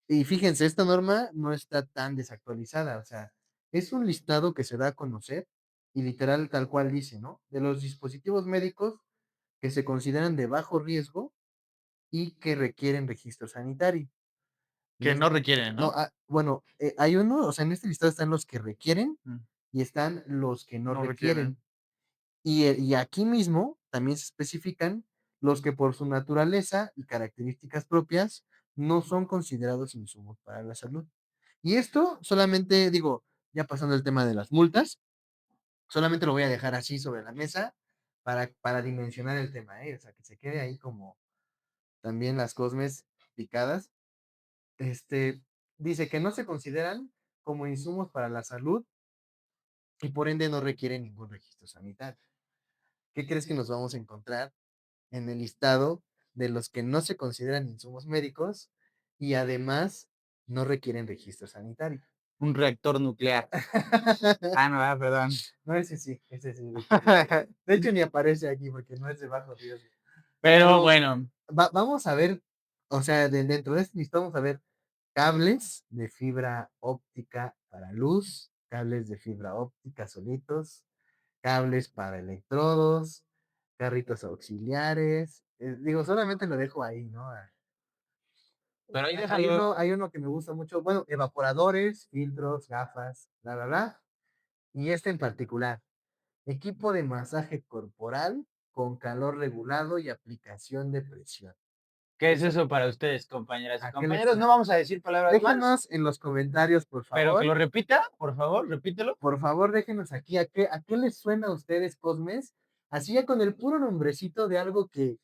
Y fíjense, esta norma no está tan desactualizada, o sea, es un listado que se da a conocer y literal tal cual dice, ¿no? De los dispositivos médicos que se consideran de bajo riesgo y que requieren registro sanitario. En Que es- no requieren, no, ¿no? bueno, hay uno, o sea, en este listado están los que requieren Mm, y están los que no no requieren. requieren. Y aquí mismo también se especifican los que por su naturaleza y características propias no son considerados insumos para la salud. Y esto solamente, digo, ya pasando el tema de las multas, solamente lo voy a dejar así sobre la mesa para dimensionar el tema, ¿eh? O sea, que se quede ahí como también las cosmes picadas. Este, dice que no se consideran como insumos para la salud y por ende no requieren ningún registro sanitario. ¿Qué crees que nos vamos a encontrar en el listado de los que no se consideran insumos médicos y además no requieren registro sanitario? Un reactor nuclear. Ah, no, perdón. No, ese sí. De hecho, ni aparece aquí porque no es de bajo riesgo. Pero Pero bueno, vamos a ver, o sea, dentro de este listado vamos a ver cables de fibra óptica para luz, cables de fibra óptica solitos, cables para electrodos, carritos auxiliares. Digo, solamente lo dejo ahí, ¿no? pero ahí Hay déjalo. uno que me gusta mucho, bueno, evaporadores, filtros, gafas, bla, bla, bla. Y este en particular, equipo de masaje corporal con calor regulado y aplicación de presión. ¿Qué es ¿Eso eso para ustedes, compañeras y a qué les compañeros? suena? No vamos a decir palabras más, Déjenos en los comentarios, pero que lo repita, por favor, repítelo. por favor, déjenos aquí, a qué les suena a ustedes, Cosmes? Así ya con el puro nombrecito de algo Que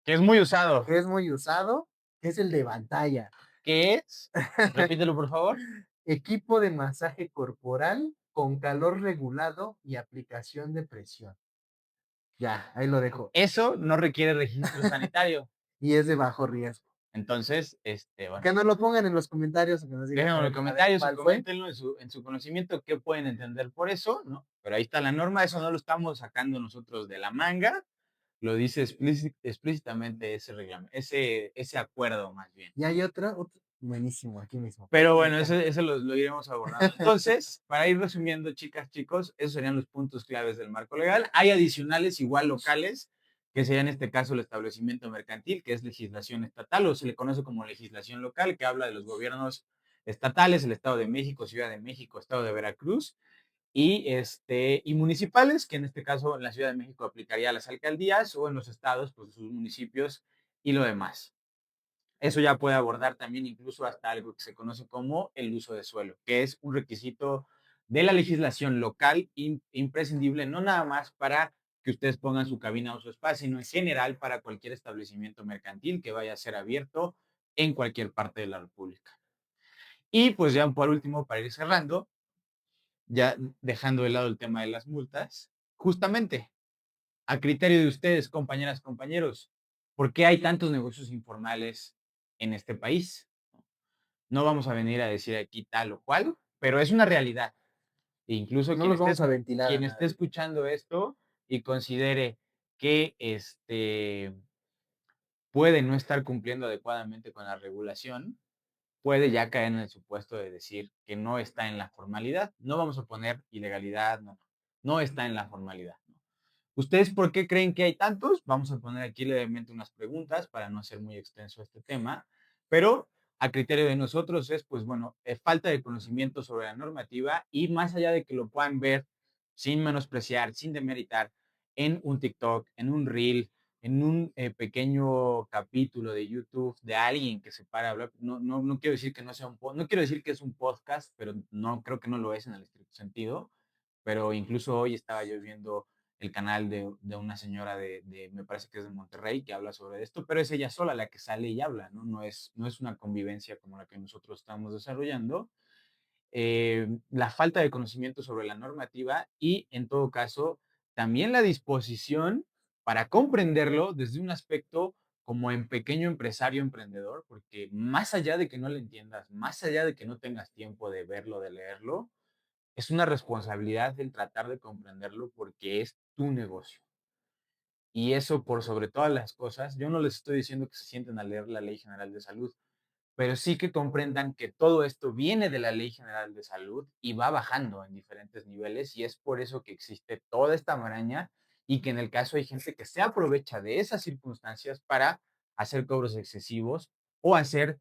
es muy usado. que es muy usado, que es el de pantalla. ¿Qué es? Repítelo, por favor. Equipo de masaje corporal con calor regulado y aplicación de presión. Ya, ahí lo dejo. Eso no requiere registro sanitario. Y es de bajo riesgo. Entonces, Que bueno, nos lo pongan en los comentarios o que nos digan déjenlo en los a ver comentarios y cuál fue. coméntenlo en su conocimiento qué pueden entender por eso, ¿no? Pero ahí está la norma, eso no lo estamos sacando nosotros de la manga, lo dice explícitamente ese reglamento, ese acuerdo más bien. Y hay otro buenísimo aquí mismo. Pero bueno, eso lo iremos abordando. Entonces, para ir resumiendo, chicas, chicos, esos serían los puntos claves del marco legal. Hay adicionales igual locales, que sería en este caso el establecimiento mercantil, que es legislación estatal, o se le conoce como legislación local, que habla de los gobiernos estatales, el Estado de México, Ciudad de México, Estado de Veracruz, y municipales, que en este caso en la Ciudad de México aplicaría a las alcaldías, o en los estados, pues sus municipios y lo demás. Eso ya puede abordar también incluso hasta algo que se conoce como el uso de suelo, que es un requisito de la legislación local imprescindible, no nada más para que ustedes pongan su cabina o su espacio, sino en general para cualquier establecimiento mercantil que vaya a ser abierto en cualquier parte de la República. Y pues ya por último, para ir cerrando, ya dejando de lado el tema de las multas, justamente a criterio de ustedes, compañeras, compañeros, ¿por qué hay tantos negocios informales en este país? No vamos a venir a decir aquí tal o cual, pero es una realidad. E incluso No los vamos a ventilar a quien esté nadie. escuchando esto y considere que puede no estar cumpliendo adecuadamente con la regulación, puede ya caer en el supuesto de decir que no está en la formalidad. No vamos a poner ilegalidad, no, no está en la formalidad. ¿No? ¿Ustedes por qué creen que hay tantos? Vamos a poner aquí levemente unas preguntas para no ser muy extenso este tema, pero a criterio de nosotros es, pues bueno, falta de conocimiento sobre la normativa y más allá de que lo puedan ver sin menospreciar, sin demeritar, en un TikTok, en un Reel, en un pequeño capítulo de YouTube de alguien que se para a hablar, no quiero decir que no sea no quiero decir que es un podcast, pero no creo que no lo es en el estricto sentido, pero incluso hoy estaba yo viendo el canal de una señora me parece que es de Monterrey, que habla sobre esto, pero es ella sola la que sale y habla, ¿no? No es una convivencia como la que nosotros estamos desarrollando. La falta de conocimiento sobre la normativa y, en todo caso, también la disposición para comprenderlo desde un aspecto como en pequeño empresario emprendedor, porque más allá de que no lo entiendas, más allá de que no tengas tiempo de verlo, de leerlo, es una responsabilidad el tratar de comprenderlo porque es tu negocio. Y eso por sobre todas las cosas, yo no les estoy diciendo que se sienten a leer la Ley General de Salud, pero sí que comprendan que todo esto viene de la Ley General de Salud y va bajando en diferentes niveles, y es por eso que existe toda esta maraña, y que en el caso hay gente que se aprovecha de esas circunstancias para hacer cobros excesivos o hacer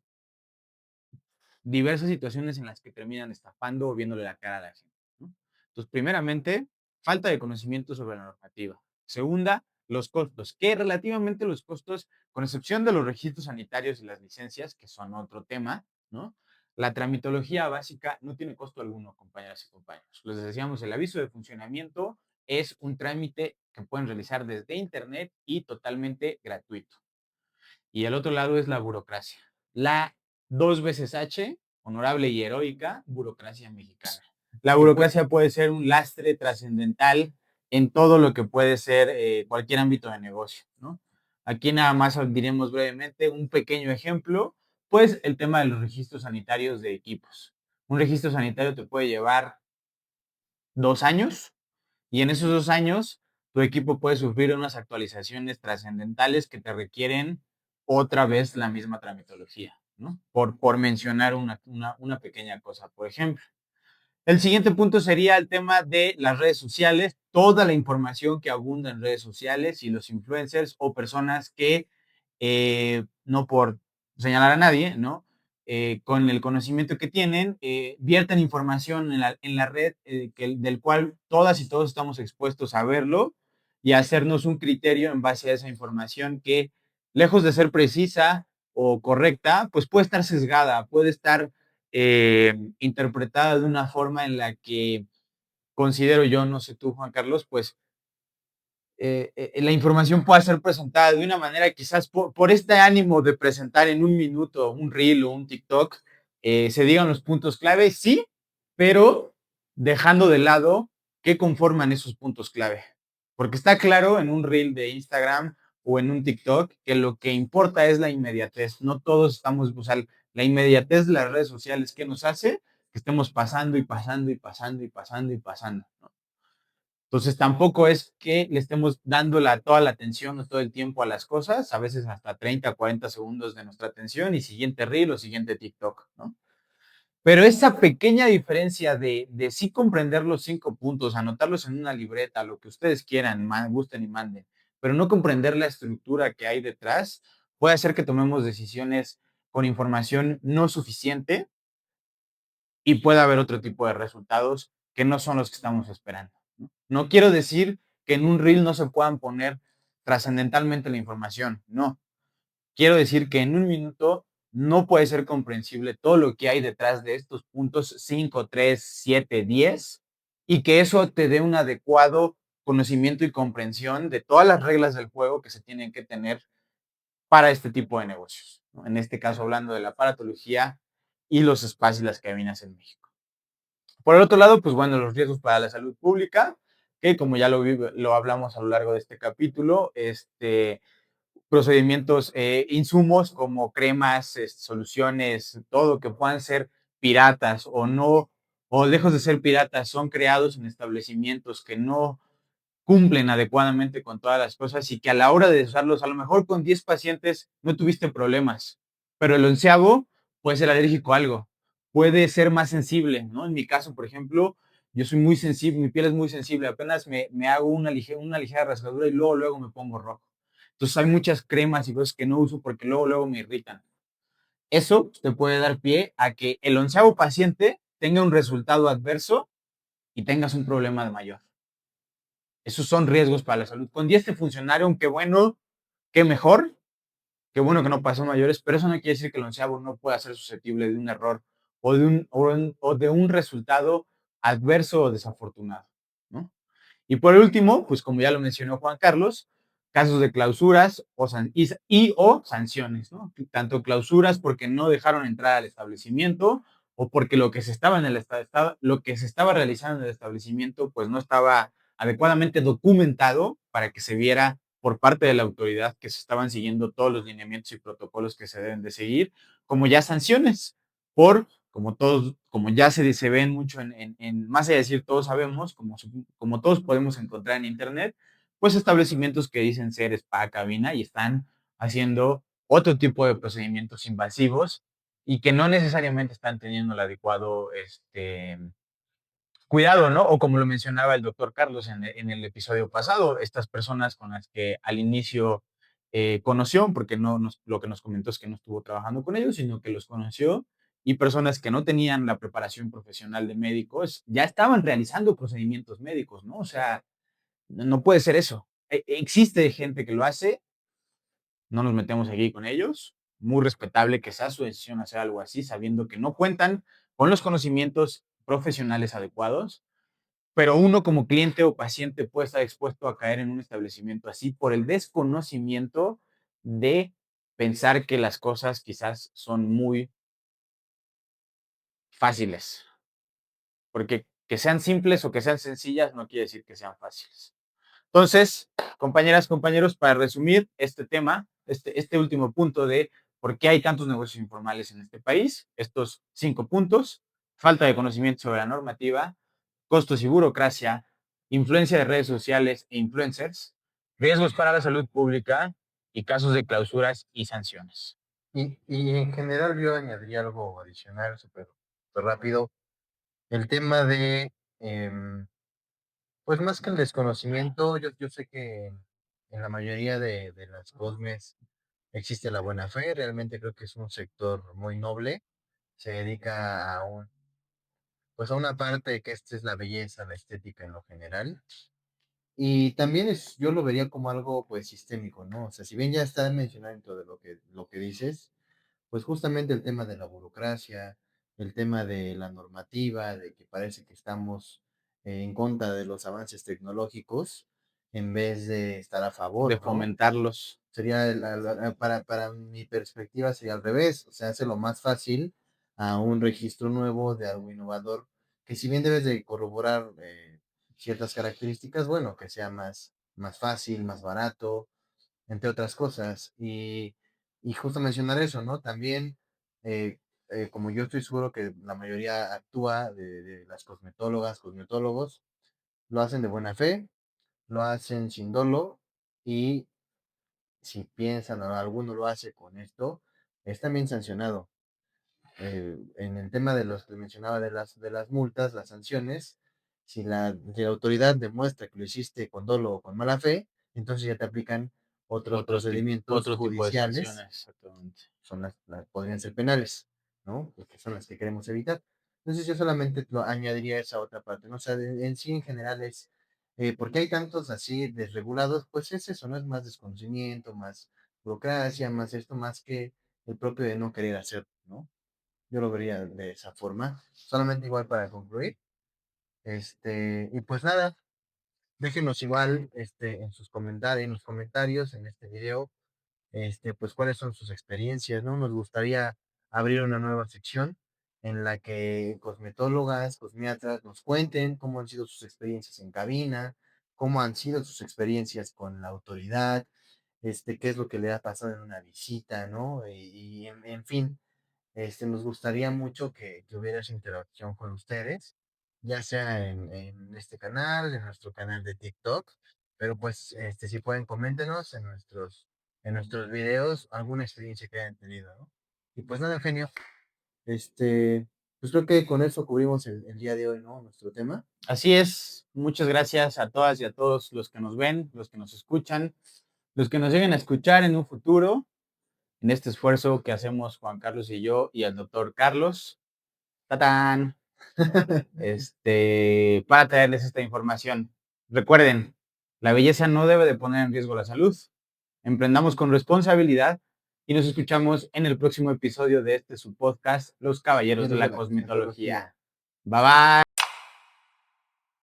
diversas situaciones en las que terminan estafando o viéndole la cara a la gente, ¿no? Entonces, primeramente, falta de conocimiento sobre la normativa. Segunda, los costos, que relativamente los costos, con excepción de los registros sanitarios y las licencias, que son otro tema, ¿no? La tramitología básica no tiene costo alguno, compañeras y compañeros. Les decíamos, el aviso de funcionamiento es un trámite que pueden realizar desde internet y totalmente gratuito. Y el otro lado es la burocracia. La dos veces H, honorable y heroica, burocracia mexicana. La burocracia puede ser un lastre trascendental en todo lo que puede ser cualquier ámbito de negocio, ¿no? Aquí nada más diremos brevemente un pequeño ejemplo, pues el tema de los registros sanitarios de equipos. Un registro sanitario te puede llevar 2 años, y en esos 2 años tu equipo puede sufrir unas actualizaciones trascendentales que te requieren otra vez la misma tramitología, ¿no? Por mencionar una pequeña cosa, por ejemplo. El siguiente punto sería el tema de las redes sociales, toda la información que abunda en redes sociales y los influencers o personas que, no por señalar a nadie, ¿no? Con el conocimiento que tienen, vierten información en la red del cual todas y todos estamos expuestos a verlo y a hacernos un criterio en base a esa información que, lejos de ser precisa o correcta, pues puede estar sesgada, puede estar interpretada de una forma en la que considero yo, no sé tú, Juan Carlos, pues la información pueda ser presentada de una manera quizás por este ánimo de presentar en un minuto un reel o un TikTok, se digan los puntos clave, sí, pero dejando de lado qué conforman esos puntos clave. Porque está claro en un reel de Instagram o en un TikTok que lo que importa es la inmediatez. No todos estamos, o sea, la inmediatez de las redes sociales que nos hace que estemos pasando y pasando y pasando y pasando y pasando, ¿no? Entonces tampoco es que le estemos dando toda la atención o todo el tiempo a las cosas, a veces hasta 30, 40 segundos de nuestra atención y siguiente reel o siguiente TikTok, ¿no? Pero esa pequeña diferencia de sí comprender los 5 puntos, anotarlos en una libreta, lo que ustedes quieran, gusten y manden, pero no comprender la estructura que hay detrás, puede hacer que tomemos decisiones con información no suficiente y pueda haber otro tipo de resultados que no son los que estamos esperando, ¿no? No quiero decir que en un reel no se puedan poner trascendentalmente la información, no. Quiero decir que en un minuto no puede ser comprensible todo lo que hay detrás de estos puntos 5, 3, 7, 10, y que eso te dé un adecuado conocimiento y comprensión de todas las reglas del juego que se tienen que tener para este tipo de negocios, ¿no? En este caso, hablando de la aparatología y los spas y las cabinas en México. Por el otro lado, pues bueno, los riesgos para la salud pública, que como ya lo hablamos a lo largo de este capítulo, procedimientos, insumos como cremas, soluciones, todo que puedan ser piratas o no, o lejos de ser piratas, son creados en establecimientos que no cumplen adecuadamente con todas las cosas y que a la hora de usarlos, a lo mejor con 10 pacientes no tuviste problemas, pero el onceavo puede ser alérgico a algo, puede ser más sensible, ¿no? En mi caso, por ejemplo, yo soy muy sensible, mi piel es muy sensible, apenas me hago una ligera rasgadura y luego me pongo rojo. Entonces hay muchas cremas y cosas que no uso porque luego me irritan. Eso te puede dar pie a que el onceavo paciente tenga un resultado adverso y tengas un problema de mayor. Esos son riesgos para la salud. Con 10 te funcionaron, qué bueno, qué mejor, qué bueno que no pasó mayores, pero eso no quiere decir que el onceavo no pueda ser susceptible de un error o de un resultado adverso o desafortunado, ¿no? Y por último, pues como ya lo mencionó Juan Carlos, casos de clausuras o sanciones, ¿no? Tanto clausuras porque no dejaron entrar al establecimiento o porque lo que se estaba realizando en el establecimiento pues no estaba adecuadamente documentado para que se viera por parte de la autoridad que se estaban siguiendo todos los lineamientos y protocolos que se deben de seguir, como ya sanciones como ya se ven mucho más allá de decir todos sabemos, como todos podemos encontrar en internet, pues establecimientos que dicen ser spa, cabina y están haciendo otro tipo de procedimientos invasivos y que no necesariamente están teniendo el adecuado cuidado, ¿no? O como lo mencionaba el doctor Carlos en el episodio pasado, estas personas con las que al inicio conoció, porque lo que nos comentó es que no estuvo trabajando con ellos, sino que los conoció, y personas que no tenían la preparación profesional de médicos ya estaban realizando procedimientos médicos, ¿no? O sea, no puede ser eso. Existe gente que lo hace, no nos metemos aquí con ellos, muy respetable que sea su decisión hacer algo así, sabiendo que no cuentan con los conocimientos profesionales adecuados, pero uno como cliente o paciente puede estar expuesto a caer en un establecimiento así por el desconocimiento de pensar que las cosas quizás son muy fáciles, porque que sean simples o que sean sencillas no quiere decir que sean fáciles. Entonces, compañeras, compañeros, para resumir este tema, este último punto de por qué hay tantos negocios informales en este país, estos 5 puntos: falta de conocimiento sobre la normativa, costos y burocracia, influencia de redes sociales e influencers, riesgos para la salud pública y casos de clausuras y sanciones. Y en general yo añadiría algo adicional, súper rápido, el tema de, pues más que el desconocimiento, yo sé que en la mayoría de las cosmes existe la buena fe, realmente creo que es un sector muy noble, se dedica pues a una parte que esta es la belleza, la estética en lo general, y también yo lo vería como algo pues sistémico, ¿no? O sea, si bien ya está mencionado dentro de lo que dices, pues justamente el tema de la burocracia, el tema de la normativa, de que parece que estamos en contra de los avances tecnológicos en vez de estar a favor, De ¿no? fomentarlos. Sería, para mi perspectiva, sería al revés, o sea, hace lo más fácil a un registro nuevo de algo innovador, que si bien debes de corroborar ciertas características, bueno, que sea más fácil, más barato, entre otras cosas. Y justo mencionar eso, ¿no? También, como yo estoy seguro que la mayoría actúa de las cosmetólogas, cosmetólogos, lo hacen de buena fe, lo hacen sin dolo y si piensan o alguno lo hace con esto, es también sancionado. En el tema de los que mencionaba de las multas, las sanciones, si la autoridad demuestra que lo hiciste con dolo o con mala fe, entonces ya te aplican otros procedimientos Otro tipo de judiciales, sanciones, exactamente. podrían ser penales, ¿no? Porque son las que queremos evitar. Entonces yo solamente lo añadiría esa otra parte, ¿no? O sea, en sí en general es, ¿por qué hay tantos así desregulados? Pues es eso, ¿no? Es más desconocimiento, más burocracia, más esto, más que el propio de no querer hacer, ¿no? Yo lo vería de esa forma. Solamente igual para concluir. Y pues nada, déjenos igual en los comentarios en este video, pues cuáles son sus experiencias, ¿no? Nos gustaría abrir una nueva sección en la que cosmetólogas, cosmiatras nos cuenten cómo han sido sus experiencias en cabina, cómo han sido sus experiencias con la autoridad, qué es lo que le ha pasado en una visita, ¿no? Y en fin, nos gustaría mucho que hubiera esa interacción con ustedes, ya sea en este canal, en nuestro canal de TikTok, pero pues si pueden, coméntenos en nuestros videos alguna experiencia que hayan tenido, ¿no? Y pues nada, Eugenio, pues creo que con eso cubrimos el día de hoy, ¿no? Nuestro tema. Así es. Muchas gracias a todas y a todos los que nos ven, los que nos escuchan, los que nos lleguen a escuchar en un futuro, en este esfuerzo que hacemos Juan Carlos y yo y el doctor Carlos. ¡Tatán! Para traerles esta información. Recuerden, la belleza no debe de poner en riesgo la salud. Emprendamos con responsabilidad y nos escuchamos en el próximo episodio de su podcast, Los Caballeros de la Cosmetología. Bye bye.